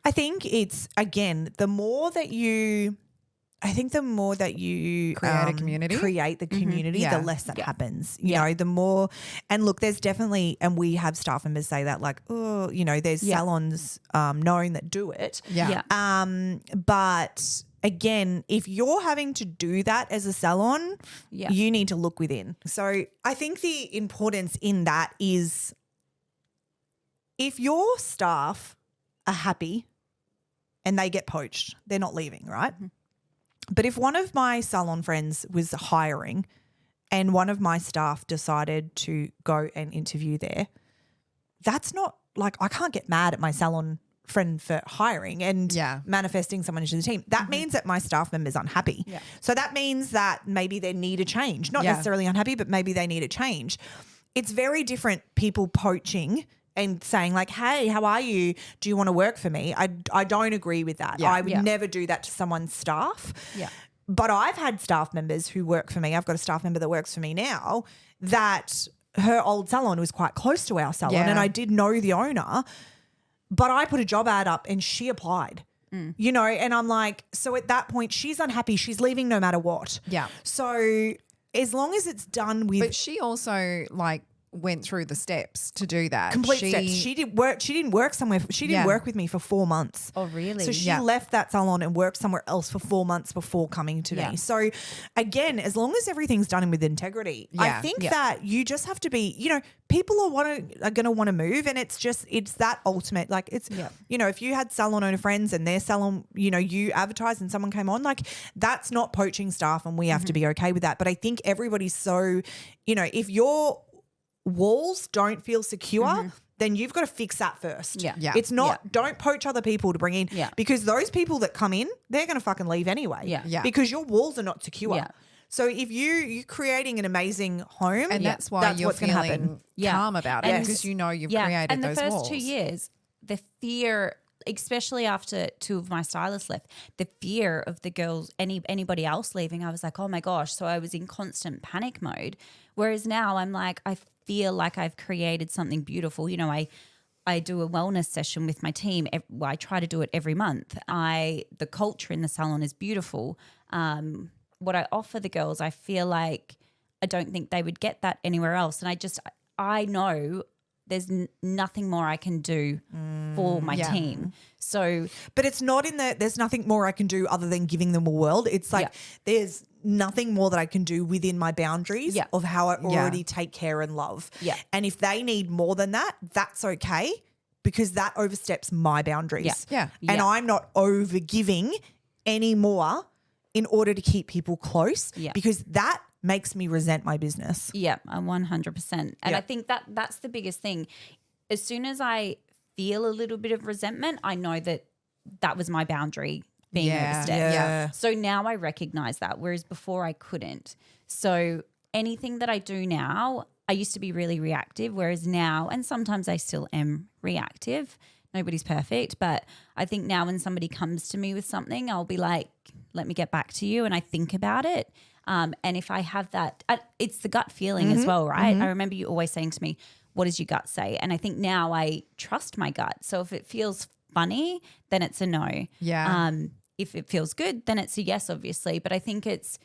I think it's, again, the more that you create a community. create the community, Yeah. the less that happens. You Yeah. know, the more, and look, there's definitely, and we have staff members say that, like, oh, you know, there's Yeah. salons known that do it. Yeah. But again, if you're having to do that as a salon, Yeah. you need to look within. So I think the importance in that is if your staff are happy and they get poached, they're not leaving, right? But if one of my salon friends was hiring and one of my staff decided to go and interview there, that's not like, I can't get mad at my salon friend for hiring and manifesting someone into the team. That means that my staff member's unhappy. Yeah. So that means that maybe they need a change. Not necessarily unhappy, but maybe they need a change. It's very different people poaching and saying like, hey, how are you? Do you want to work for me? I don't agree with that. Yeah. I would never do that to someone's staff. Yeah. But I've had staff members who work for me. I've got a staff member that works for me now that her old salon was quite close to our salon and I did know the owner, but I put a job ad up and she applied. You know, and I'm like, so at that point she's unhappy. She's leaving no matter what. Yeah. So as long as it's done with But she also like went through the steps to do that. complete steps. She didn't work somewhere. She didn't work with me for 4 months. Oh, really? So she left that salon and worked somewhere else for 4 months before coming to me. So again, as long as everything's done with integrity, I think that you just have to be, you know, people are going to want to move, and it's that ultimate, like it's, you know, if you had salon owner friends and their salon, you know, you advertised and someone came on, like that's not poaching staff, and we have to be okay with that. But I think everybody's so, you know, if your walls don't feel secure, then you've got to fix that first. Yeah. Yeah. It's not, don't poach other people to bring in because those people that come in, they're going to fucking leave anyway. Yeah. Because your walls are not secure. Yeah. So if you're creating an amazing home, And that's why you're what's gonna feeling calm about it And because you know you've yeah. created and those the first walls. 2 years, the fear, especially after 2 of my stylists left, the fear of the girls, anybody else leaving, I was like, oh my gosh. So I was in constant panic mode. Whereas now I'm like, I feel like I've created something beautiful. You know, I do a wellness session with my team. I try to do it every month. The culture in the salon is beautiful. What I offer the girls, I feel like I don't think they would get that anywhere else. And I know there's nothing more I can do for my team. So, but it's not there's nothing more I can do other than giving them a world. It's like there's nothing more that I can do within my boundaries of how I already take care and love. Yeah. And if they need more than that, that's okay because that oversteps my boundaries. Yeah. And Yeah. I'm not over giving any more in order to keep people close because that makes me resent my business. yeah, 100%. And I think that's the biggest thing. As soon as I feel a little bit of resentment, I know that was my boundary being overstepped. Yeah. So now I recognize that, whereas before I couldn't. So anything that I do now, I used to be really reactive, whereas now, and sometimes I still am reactive. Nobody's perfect, but I think now when somebody comes to me with something, I'll be like, let me get back to you. And I think about it. And if I have that, it's the gut feeling as well, right? I remember you always saying to me, what does your gut say? And I think now I trust my gut. So if it feels funny, then it's a no. Yeah. If it feels good, then it's a yes, obviously. But I think it's,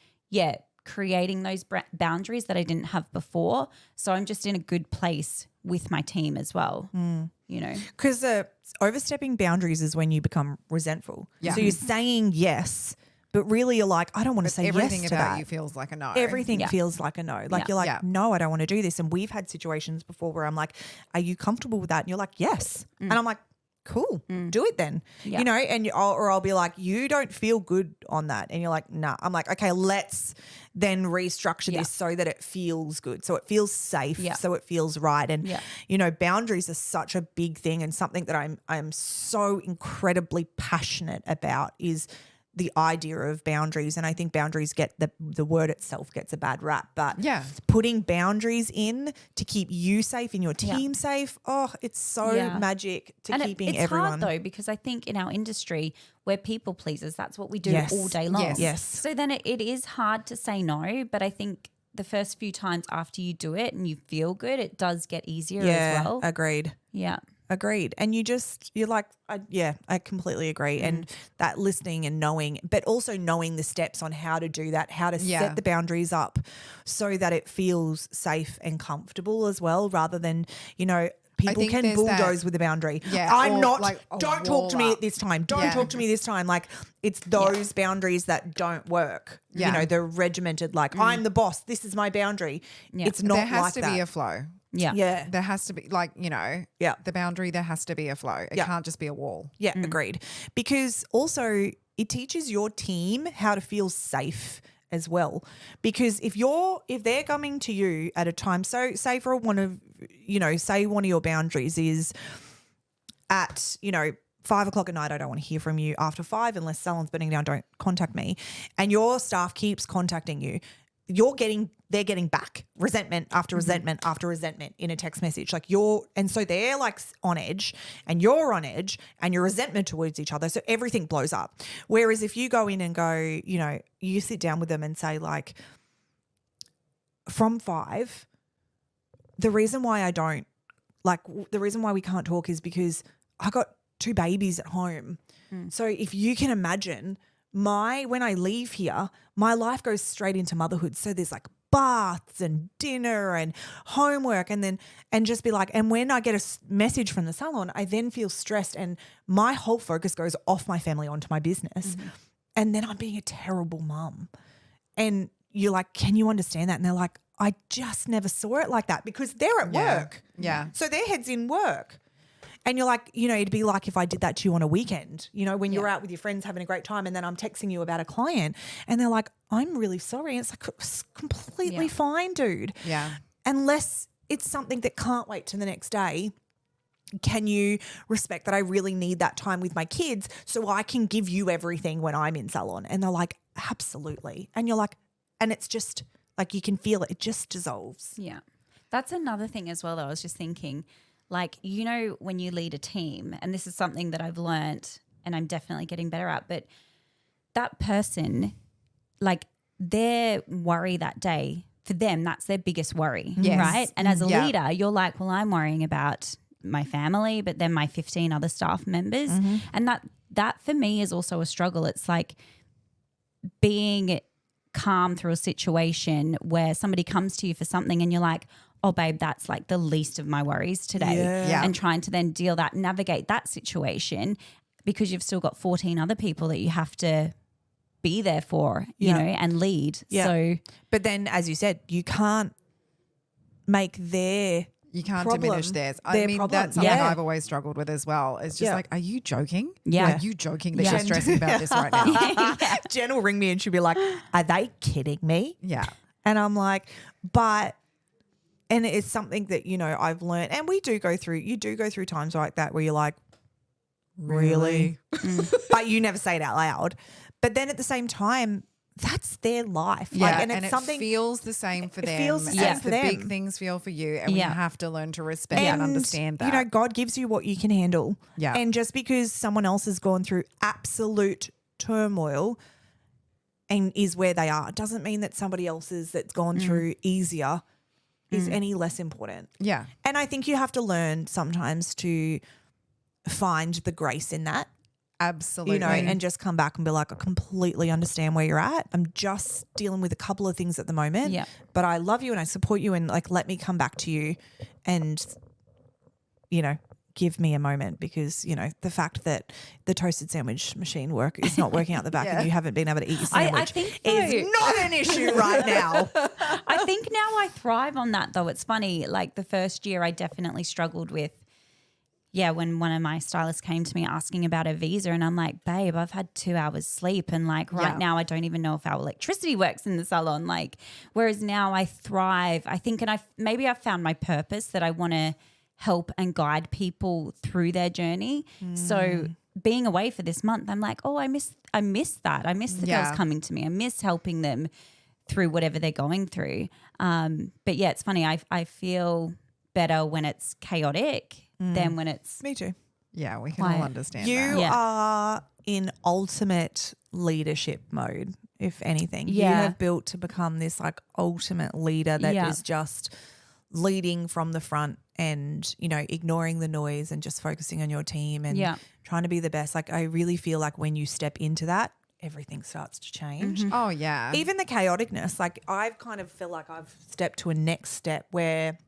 creating those boundaries that I didn't have before. So I'm just in a good place with my team as well, you know. Because overstepping boundaries is when you become resentful. Yeah. So you're saying yes, but really you're like, I don't want to say Everything yes to about that. you feels like a no. Everything feels like a no. Like you're like, Yeah. no, I don't want to do this. And we've had situations before where I'm like, are you comfortable with that? And you're like, yes. And I'm like, cool, do it then. Yeah. You know, and I'll be like, you don't feel good on that. And you're like, nah. I'm like, okay, let's then restructure this so that it feels good. So it feels safe. Yeah. So it feels right. And, Yeah. you know, boundaries are such a big thing and something that I'm so incredibly passionate about is the idea of boundaries. And I think boundaries get the word itself gets a bad rap, but putting boundaries in to keep you safe and your team safe, it's so magic to keeping everyone. It's hard though, because I think in our industry we're people pleasers. That's what we do all day long. Yes. So then it is hard to say no, but I think the first few times after you do it and you feel good, it does get easier as well. Agreed. Yeah. Agreed. And you're like, I completely agree. And that listening and knowing, but also knowing the steps on how to do that, how to set the boundaries up so that it feels safe and comfortable as well, rather than, people can bulldoze with a boundary. Yeah, I'm not, like don't talk to me at this time. Don't talk to me this time. Like it's those boundaries that don't work. Yeah. The regimented, like I'm the boss. This is my boundary. Yeah. It's not like that. There has to be a flow. Yeah. Yeah. There has to be the boundary, there has to be a flow. It can't just be a wall. Yeah, agreed. Because also it teaches your team how to feel safe as well. Because if they're coming to you at a time, so say for one of your boundaries is at, 5 o'clock at night, I don't want to hear from you after 5 unless salon's burning down, don't contact me. And your staff keeps contacting you. They're getting back resentment after resentment after resentment in a text message. And so they're like on edge and you're on edge and your resentment towards each other. So everything blows up. Whereas if you go in and go, you sit down with them and say like, from 5, the reason why we can't talk is because I got 2 babies at home. So if you can imagine when I leave here, my life goes straight into motherhood. So there's like baths and dinner and homework and just be like, and when I get a message from the salon, I then feel stressed and my whole focus goes off my family onto my business. And then I'm being a terrible mum. And you're like, can you understand that? And they're like, I just never saw it like that because they're at work. Yeah. So their head's in work. And you're like, it'd be like if I did that to you on a weekend, when you're out with your friends having a great time and then I'm texting you about a client and they're like, I'm really sorry. And it's like, it's completely fine, dude. Yeah. Unless it's something that can't wait to the next day. Can you respect that I really need that time with my kids so I can give you everything when I'm in salon? And they're like, absolutely. And you're like, and it's just like you can feel it. It just dissolves. Yeah. That's another thing as well that I was just thinking. Like, when you lead a team, and this is something that I've learnt and I'm definitely getting better at, but that person, like their worry that day, for them, that's their biggest worry, right? And as a leader, you're like, well, I'm worrying about my family, but then my 15 other staff members. And that for me is also a struggle. It's like being calm through a situation where somebody comes to you for something and you're like, oh, babe, that's like the least of my worries today. And trying to then navigate that situation because you've still got 14 other people that you have to be there for, you know, and lead. Yeah. So, but then as you said, you can't make their diminish theirs. I mean, that's something I've always struggled with as well. It's just like, are you joking? Yeah. Are you joking that you're stressing about this right now? Jen will ring me and she'll be like, are they kidding me? Yeah. And I'm like, and it's something that, I've learned, and you do go through times like that where you're like, really? But you never say it out loud. But then at the same time, that's their life. Yeah, and it's something. It feels the same for them. It feels the same for them. Big things feel for you, and we have to learn to respect and understand that. God gives you what you can handle. Yeah. And just because someone else has gone through absolute turmoil and is where they are, doesn't mean that somebody else's that's gone through easier is any less important. Yeah. And I think you have to learn sometimes to find the grace in that. Absolutely. And just come back and be like, I completely understand where you're at. I'm just dealing with a couple of things at the moment. Yeah. But I love you and I support you and like let me come back to you and, give me a moment because, the fact that the toasted sandwich machine is not working out the back and you haven't been able to eat your sandwich I think is not an issue right now. I think now I thrive on that though. It's funny, like the first year I definitely struggled with, when one of my stylists came to me asking about a visa and I'm like, babe, I've had 2 hours sleep and like now I don't even know if our electricity works in the salon. Like, whereas now I thrive, I think, and maybe I've found my purpose that I want to help and guide people through their journey. So being away for this month, I'm like, oh, I miss that. I miss the girls coming to me. I miss helping them through whatever they're going through. But yeah, it's funny. I feel better when it's chaotic than when it's Me too. Yeah, we can all understand You that. Yeah. are in ultimate leadership mode, if anything. You Yeah. have built to become this like ultimate leader that is just leading from the front and, you know, ignoring the noise and just focusing on your team and trying to be the best. Like I really feel like when you step into that, everything starts to change. Oh, yeah. Even the chaoticness, like I've kind of feel like I've stepped to a next step where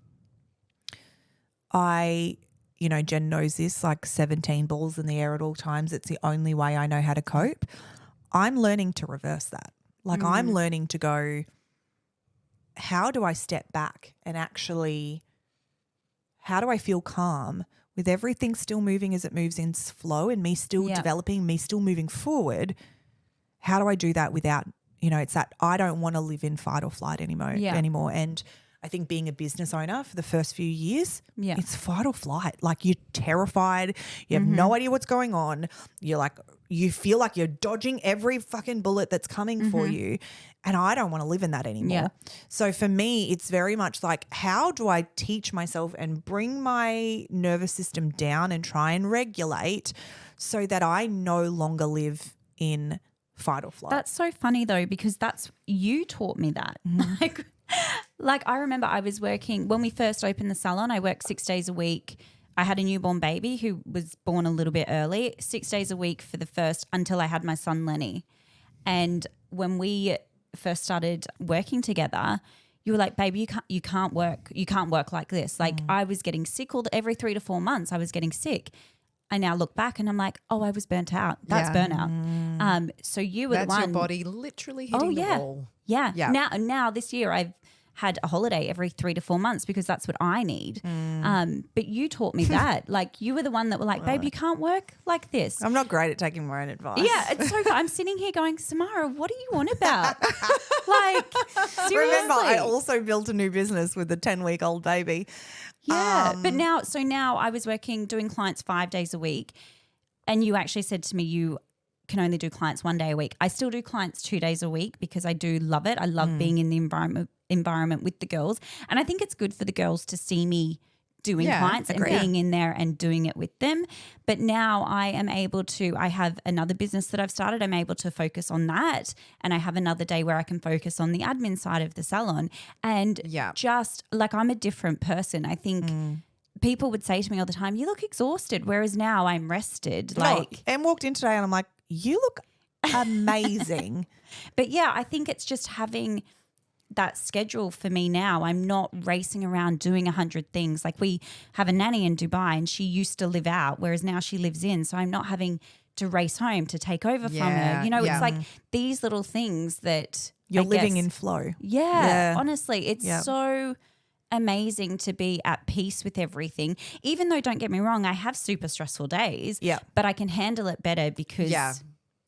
you know, Jen knows this, like 17 balls in the air at all times. It's the only way I know how to cope. I'm learning to reverse that. Like I'm learning to go, how do I step back and actually, how do I feel calm with everything still moving as it moves in flow and me still developing, me still moving forward? How do I do that without, you know, it's that I don't want to live in fight or flight anymore. And I think being a business owner for the first few years, it's fight or flight. Like you're terrified. You have no idea what's going on. You're like, you feel like you're dodging every fucking bullet that's coming for you. And I don't want to live in that anymore. Yeah. So for me, it's very much like, how do I teach myself and bring my nervous system down and try and regulate so that I no longer live in fight or flight? That's so funny though, because you taught me that. Like I remember I was working when we first opened the salon. I worked 6 days a week. I had a newborn baby who was born a little bit early, 6 days a week for the first until I had my son Lenny. And when we first started working together, you were like, baby, you can't work like this. Like I was getting sick every 3 to 4 months. I was getting sick. I now look back and I'm like, oh, I was burnt out. That's burnout. So you were That's the one. your body literally hitting the wall. Yeah. Yeah. Now this year I've had a holiday every 3 to 4 months because that's what I need. But you taught me that. Like you were the one that were like, babe, you can't work like this. I'm not great at taking my own advice. Yeah, it's so fun. I'm sitting here going, Samara, what are you on about? Like, seriously. Remember, I also built a new business with a 10-week-old baby. Yeah, but now I was doing clients 5 days a week, and you actually said to me you can only do clients 1 day a week. I still do clients 2 days a week because I do love it. I love being in the environment with the girls, and I think it's good for the girls to see me doing clients and being in there and doing it with them. But now I have another business that I've started. I'm able to focus on that, and I have another day where I can focus on the admin side of the salon, and just like I'm a different person. I think people would say to me all the time, you look exhausted, whereas now I'm rested. And walked in today and I'm like, you look amazing. But yeah, I think it's just having that schedule for me now. I'm not racing around doing 100 things. Like we have a nanny in Dubai and she used to live out, whereas now she lives in. So I'm not having to race home to take over from her. You know, it's like these little things that You're living in flow. Yeah. Honestly, it's so amazing to be at peace with everything. Even though, don't get me wrong, I have super stressful days, but I can handle it better because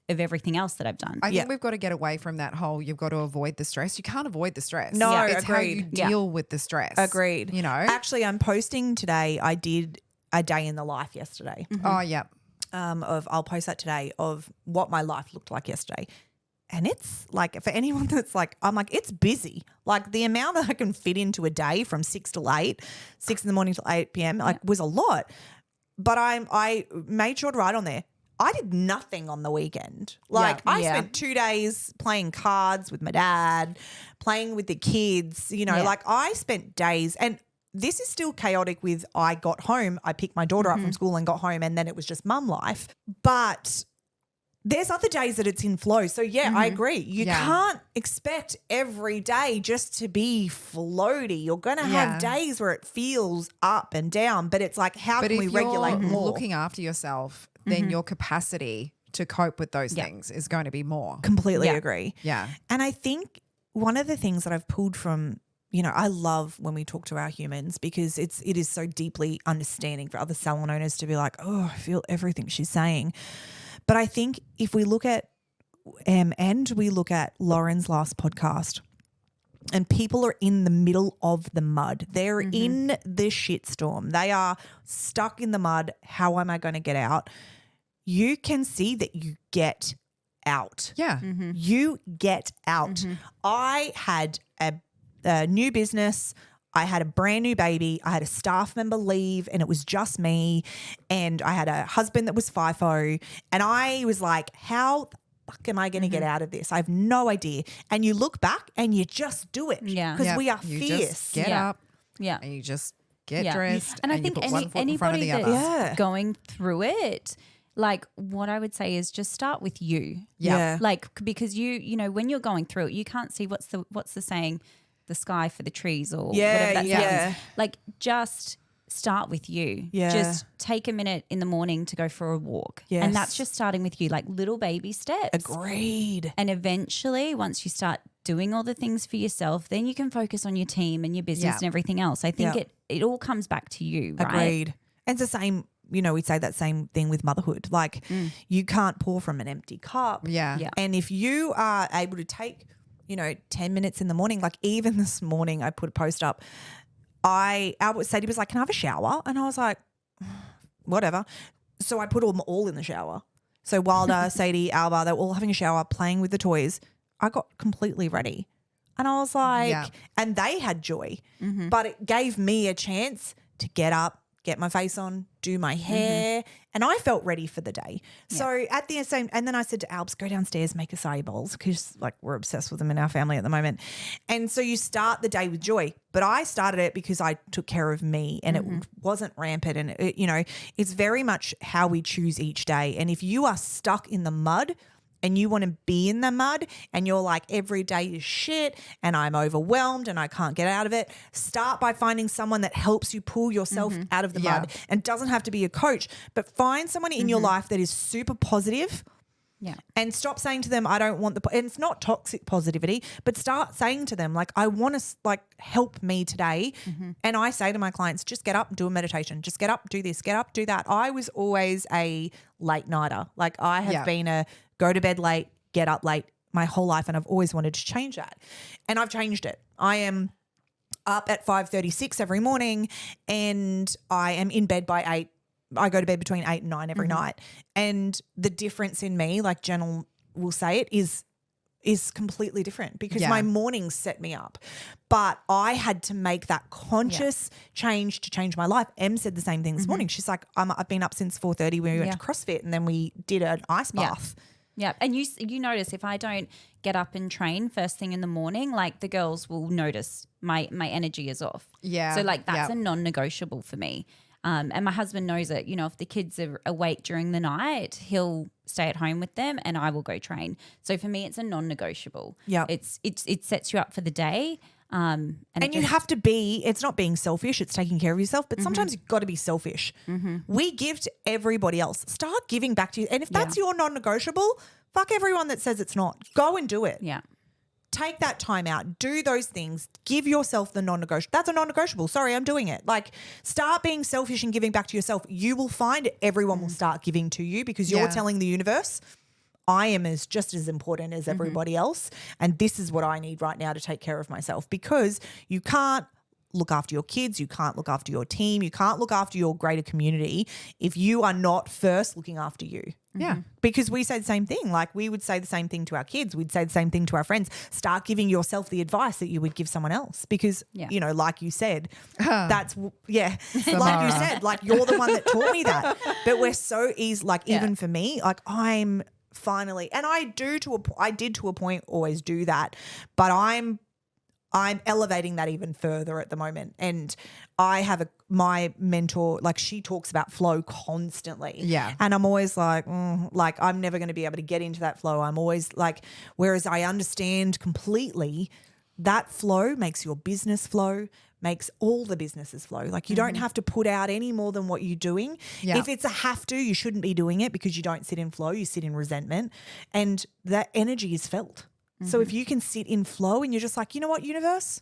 of everything else that I've done. I think we've got to get away from that whole you've got to avoid the stress. You can't avoid the stress. No, it's how you agreed. deal with the stress. Agreed. You know? Actually, I'm posting today. I did a day in the life yesterday. Oh, yeah. I'll post that today of what my life looked like yesterday. And it's like, for anyone that's like, I'm like, it's busy. Like the amount that I can fit into a day from 6 till 8, 6 in the morning till 8 p.m. like was a lot. But I made sure to write on there, I did nothing on the weekend. Like I spent 2 days playing cards with my dad, playing with the kids, you know, like I spent days, and this is still chaotic with I got home, I picked my daughter up from school and got home, and then it was just mum life. But there's other days that it's in flow. So, I agree. You can't expect every day just to be floaty. You're going to have days where it feels up and down, but it's like, how can we regulate more? Looking after yourself, then your capacity to cope with those things is going to be more. Completely agree. Yeah. And I think one of the things that I've pulled from, you know, I love when we talk to our humans because it is so deeply understanding for other salon owners to be like, oh, I feel everything she's saying. But I think if we look at Lauren's last podcast, and people are in the middle of the mud. They're in the shitstorm. They are stuck in the mud. How am I going to get out? you can see that you get out. Yeah. You get out. I had a new business. I had a brand new baby. I had a staff member leave and it was just me. And I had a husband that was FIFO. And I was like, how the fuck am I going to get out of this? I have no idea. And you look back and you just do it. Yeah. Because Yep. we are You fierce. just get Yeah. up Yeah. and you just get Yeah. dressed And I you think put one foot in front of anybody the other. that's Yeah. going through it, like what I would say is just start with you. Yeah. Like because you know when you're going through it, you can't see what's the saying, the sky for the trees or whatever that sounds. Like just start with you. Yeah. Just take a minute in the morning to go for a walk. Yes. And that's just starting with you, like little baby steps. Agreed. And eventually, once you start doing all the things for yourself, then you can focus on your team and your business Yeah. and everything else. I think Yeah. it all comes back to you, right? Agreed. And it's the same, we say that same thing with motherhood. Like you can't pour from an empty cup. Yeah. Yeah. And if you are able to take, 10 minutes in the morning, like even this morning I put a post up, Sadie was like, can I have a shower? And I was like, whatever. So I put them all in the shower. So Wilder, Sadie, Alba, they were all having a shower, playing with the toys. I got completely ready. And I was like, Yeah. and they had joy, but it gave me a chance to get up, get my face on, do my hair, and I felt ready for the day. So at the same, and then I said to Albs, go downstairs, make acai bowls because like we're obsessed with them in our family at the moment. And so you start the day with joy, but I started it because I took care of me and it wasn't rampant. And it's very much how we choose each day. And if you are stuck in the mud, and you want to be in the mud and you're like, every day is shit and I'm overwhelmed and I can't get out of it, start by finding someone that helps you pull yourself out of the mud. And it doesn't have to be a coach, but find someone in your life that is super positive. Yeah. And stop saying to them, I don't want and it's not toxic positivity, but start saying to them, like, I want to help me today. And I say to my clients, just get up and do a meditation. Just get up, do this, get up, do that. I was always a late nighter. Like I have been a go to bed late, get up late my whole life. And I've always wanted to change that. And I've changed it. I am up at 5:36 every morning and I am in bed by 8. I go to bed between 8 and 9 every night. And the difference in me, like Jen will say it, is completely different because my mornings set me up. But I had to make that conscious change to change my life. Em said the same thing this morning. She's like, I've been up since 4:30 when we went to CrossFit and then we did an ice bath. Yeah. And you notice if I don't get up and train first thing in the morning, like the girls will notice my energy is off. Yeah. So like that's a non-negotiable for me. And my husband knows it. If the kids are awake during the night, he'll stay at home with them and I will go train. So for me, it's a non-negotiable. Yeah. It sets you up for the day. And you have to be, it's not being selfish, it's taking care of yourself, but sometimes you've got to be selfish. We give to everybody else. Start giving back to you. And if that's your non-negotiable, fuck everyone that says it's not. Go and do it. Yeah. Take that time out. Do those things. Give yourself the non-negotiable. That's a non-negotiable. Sorry, I'm doing it. Like start being selfish and giving back to yourself. You will find everyone will start giving to you because you're telling the universe, I am just as important as everybody else. And this is what I need right now to take care of myself because you can't look after your kids. You can't look after your team. You can't look after your greater community if you are not first looking after you. Yeah. Because we say the same thing. Like we would say the same thing to our kids. We'd say the same thing to our friends. Start giving yourself the advice that you would give someone else because, like you said, that's, like you said, like you're the one that taught me that. But we're so easy, like even for me, like I'm finally, and I did to a point always do that, but I'm elevating that even further at the moment. And I have my mentor, like she talks about flow constantly. Yeah. And I'm always like, I'm never going to be able to get into that flow. I'm always like, whereas I understand completely that flow makes your business flow, makes all the businesses flow. Like you don't have to put out any more than what you're doing. Yeah. If it's a have to, you shouldn't be doing it because you don't sit in flow, you sit in resentment and that energy is felt. So if you can sit in flow and you're just like, you know what, universe,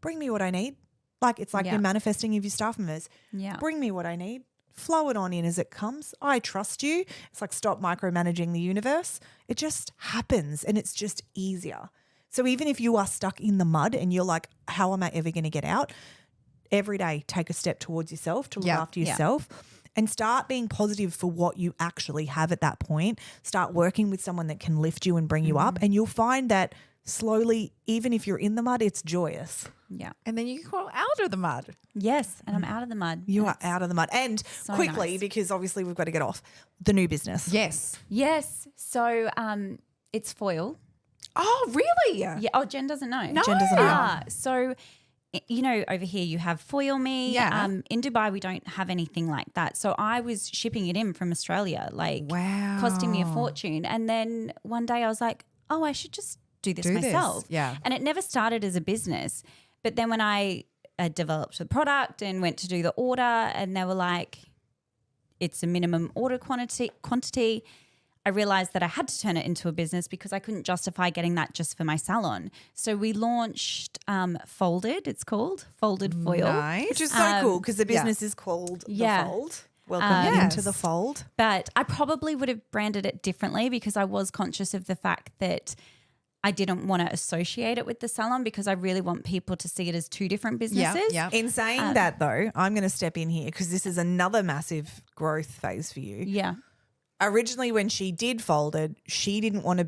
bring me what I need. Like it's like you're manifesting of your staff members. Yeah. Bring me what I need. Flow it on in as it comes. I trust you. It's like stop micromanaging the universe. It just happens and it's just easier. So even if you are stuck in the mud and you're like, how am I ever going to get out? Every day take a step towards yourself to look after yourself. and start being positive for what you actually have at that point. Start working with someone that can lift you and bring you up, and you'll find that slowly, even if you're in the mud, it's joyous. Yeah. And then you crawl out of the mud. Yes. And I'm out of the mud. You are out of the mud. And so quickly, nice. because obviously we've got to get off, the new business. Yes. Yes. So it's foil. Oh, really? Yeah. Oh, Jen doesn't know. No. Jen doesn't know. So, you know, over here you have Foil Me. Yeah. In Dubai, we don't have anything like that. So I was shipping it in from Australia, like Wow. costing me a fortune. And then one day I was like, oh, I should just do this Do this. myself. Yeah. And it never started as a business. But then when I developed the product and went to do the order, and they were like, it's a minimum order quantity, I realized that I had to turn it into a business because I couldn't justify getting that just for my salon. So we launched Folded, it's called, Folded Foil. Nice. Which is so cool because the business is called yeah. The Fold. Welcome into the Yes. fold. But I probably would have branded it differently because I was conscious of the fact that I didn't want to associate it with the salon because I really want people to see it as two different businesses. Yeah. In saying that though, I'm going to step in here because this is another massive growth phase for you. Yeah. Originally when she did Folded, she didn't want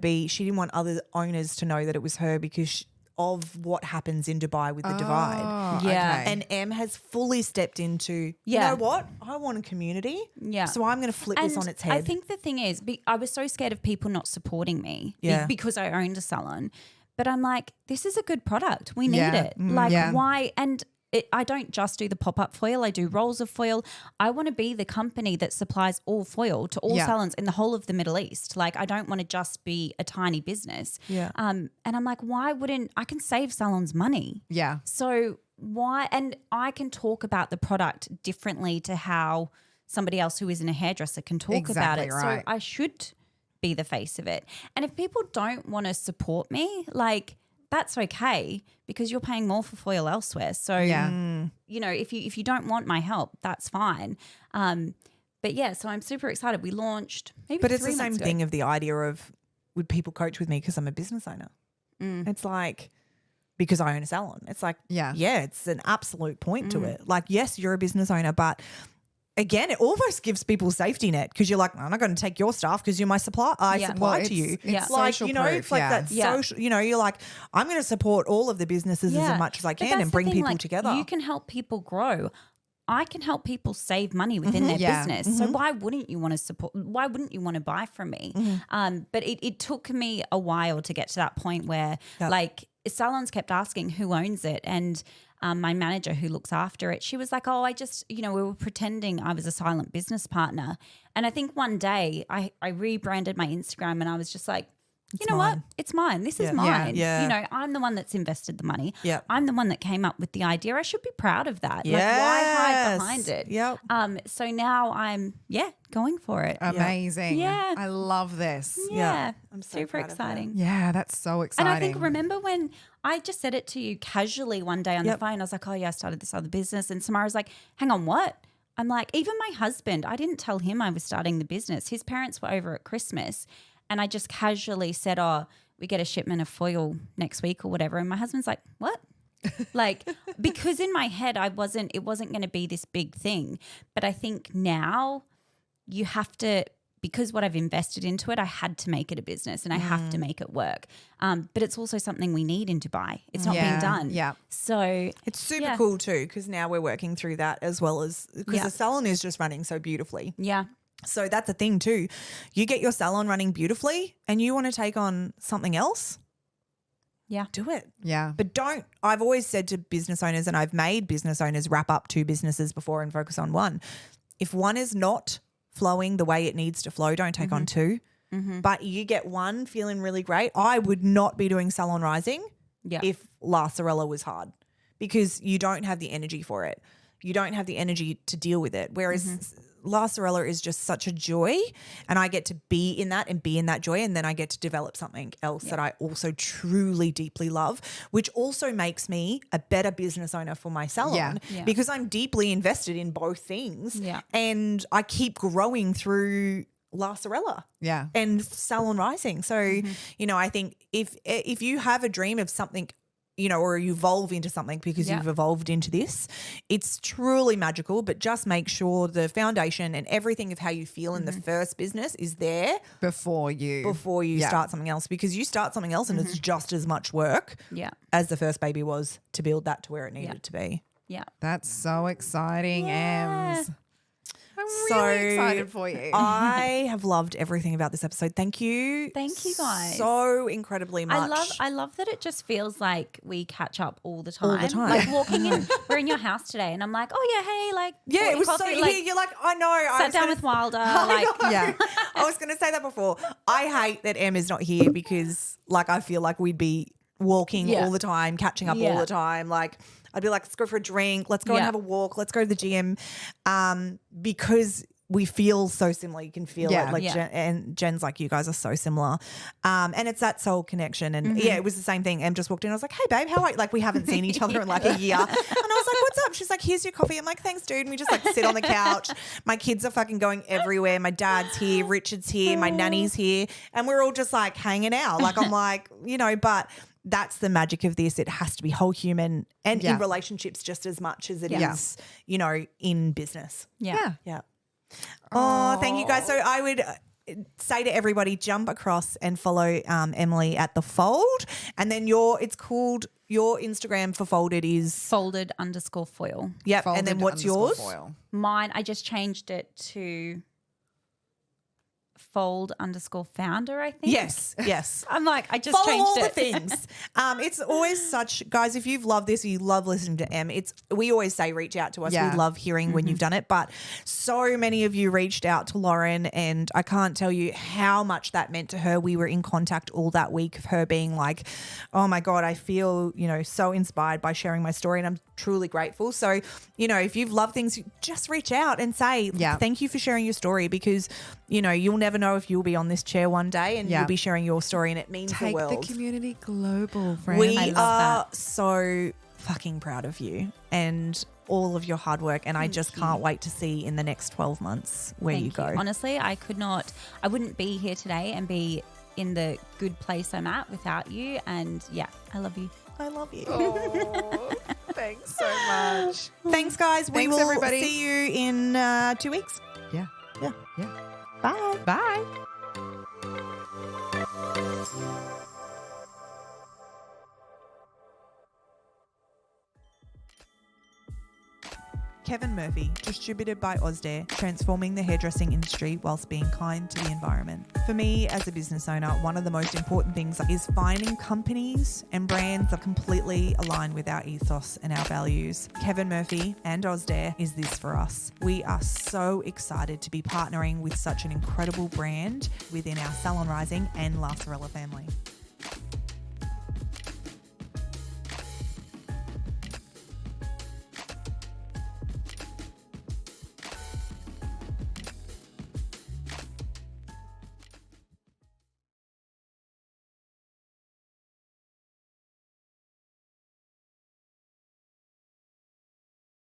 other owners to know that it was her because of what happens in Dubai with the divide. Yeah. Okay. And Em has fully stepped into, Yeah. you know what? I want a community. Yeah. So I'm going to flip this And on its head. I think the thing is, I was so scared of people not supporting me because I owned a salon. But I'm like, this is a good product. We need Yeah. it. Like, Yeah. why? And I don't just do the pop-up foil. I do rolls of foil. I want to be the company that supplies all foil to all Yeah. salons in the whole of the Middle East. Like, I don't want to just be a tiny business. Yeah. And I'm like, why wouldn't I can save salons money? Yeah. So why? And I can talk about the product differently to how somebody else who isn't a hairdresser can talk about Exactly it. right. So I should be the face of it. And if people don't want to support me, like that's okay because you're paying more for foil elsewhere. So Yeah. you know, if you don't want my help, that's fine. But yeah, so I'm super excited. We launched maybe But it's 3 the same months ago. thing of the idea of would people coach with me because I'm a business owner? It's like because I own a salon. It's like, Yeah. it's an absolute point to it. Like, yes, you're a business owner, but again, it almost gives people safety net because you're like, I'm not going to take your stuff because you're my supplier. I Yeah. supply Well, to you. it's like, social you know, proof, it's like yeah. that Yeah. social, you know, you're like, I'm going to support all of the businesses as much as I But can that's and the bring thing, people like, together. You can help people grow. I can help people save money within their Yeah. business. So why wouldn't you want to support? Why wouldn't you want to buy from me? But it took me a while to get to that point where like salons kept asking who owns it, and my manager who looks after it, she was like, oh, I just, you know, we were pretending I was a silent business partner. And I think one day I rebranded my Instagram and I was just like, you know what? It's mine. This is mine. Yeah. You know, I'm the one that's invested the money. Yep. I'm the one that came up with the idea. I should be proud of that. Like, why hide behind it? Yep. So now I'm, going for it. Amazing. Yeah. I love this. yeah. I'm so super proud of that. exciting. Yeah, that's so exciting. And I think, remember when I just said it to you casually one day on the Yep. phone? I was like, oh, yeah, I started this other business. And Samara's like, hang on, what? I'm like, even my husband, I didn't tell him I was starting the business. His parents were over at Christmas. And I just casually said, oh, we get a shipment of foil next week or whatever. And my husband's like, what? Like, because in my head, it wasn't going to be this big thing. But I think now you have to, because what I've invested into it, I had to make it a business and I have to make it work. But it's also something we need in Dubai. It's not being done. Yeah. So It's super Yeah. cool too because now we're working through that as well as because Yeah. the salon is just running so beautifully. yeah. So that's the thing too. You get your salon running beautifully and you want to take on something else, Yeah. do it. Yeah. But don't, I've always said to business owners and I've made business owners wrap up 2 businesses before and focus on one. If one is not flowing the way it needs to flow, don't take on 2. But you get one feeling really great. I would not be doing Salon Rising Yeah. if La Sorella was hard because you don't have the energy for it. You don't have the energy to deal with it. Whereas La Sorella is just such a joy and I get to be in that and be in that joy and then I get to develop something else that I also truly deeply love, which also makes me a better business owner for my salon Yeah. because I'm deeply invested in both things Yeah. and I keep growing through La Sorella Yeah. and Salon Rising. So, you know, I think if you have a dream of something or you evolve into something because you've evolved into this. It's truly magical, but just make sure the foundation and everything of how you feel in the first business is there before you start something else, because you start something else and it's just as much work as the first baby was to build that to where it needed to be. Yeah. That's so exciting, Ems. I'm So, really excited for you. I have loved everything about this episode. Thank you. Thank you, guys. So incredibly much. I love that it just feels like we catch up all the time. All the time. Like walking in, we're in your house today and I'm like, oh yeah, hey, like Yeah, it was coffee, so. like, You're like, I know. I sat was down gonna- with Wilder. I Like, know. Yeah. I was going to say that before. I hate that Em is not here because, like, I feel like we'd be walking all the time, catching up all the time. Like, I'd be like, let's go for a drink. Let's go and have a walk. Let's go to the gym, because we feel so similar. You can feel it. Like Jen's like, you guys are so similar. And it's that soul connection. And it was the same thing. Em just walked in. I was like, hey babe, how are you? Like, we haven't seen each other in like a year. And I was like, what's up? She's like, here's your coffee. I'm like, thanks, dude. And we just like sit on the couch. My kids are fucking going everywhere. My dad's here. Richard's here. My nanny's here. And we're all just like hanging out. Like, I'm like, but that's the magic of this. It has to be whole human and in relationships just as much as it is, in business. yeah. Yeah. Oh, thank you guys. So I would say to everybody, jump across and follow Emily at The Fold. And then your Instagram for Folded is Folded_foil. Yep. And then what's yours? Foil. Mine, I just changed it to Fold_founder, I think. Yes. I'm like, I just Follow changed all it. the things. It's always such, guys, if you've loved this or you love listening to Em, we always say reach out to us. Yeah. We love hearing when you've done it. But so many of you reached out to Lauren, and I can't tell you how much that meant to her. We were in contact all that week of her being like, oh my God, I feel, so inspired by sharing my story, and I'm truly grateful. So, if you've loved things, just reach out and say, thank you for sharing your story, because, you'll never know if you'll be on this chair one day and you'll be sharing your story, and it means Take the world. the community global, friends. We I love are so fucking proud of you and all of your hard work, and I just can't wait to see in the next 12 months where you go. Honestly, I wouldn't be here today and be in the good place I'm at without you. And I love you. I love you. Oh, thanks so much. Thanks, guys. We Thanks, will everybody. see you in 2 weeks. Yeah. Bye. Bye. Kevin Murphy, distributed by Ozdair, transforming the hairdressing industry whilst being kind to the environment. For me, as a business owner, one of the most important things is finding companies and brands that completely align with our ethos and our values. Kevin Murphy and Ozdair is this for us. We are so excited to be partnering with such an incredible brand within our Salon Rising and La Sorella family.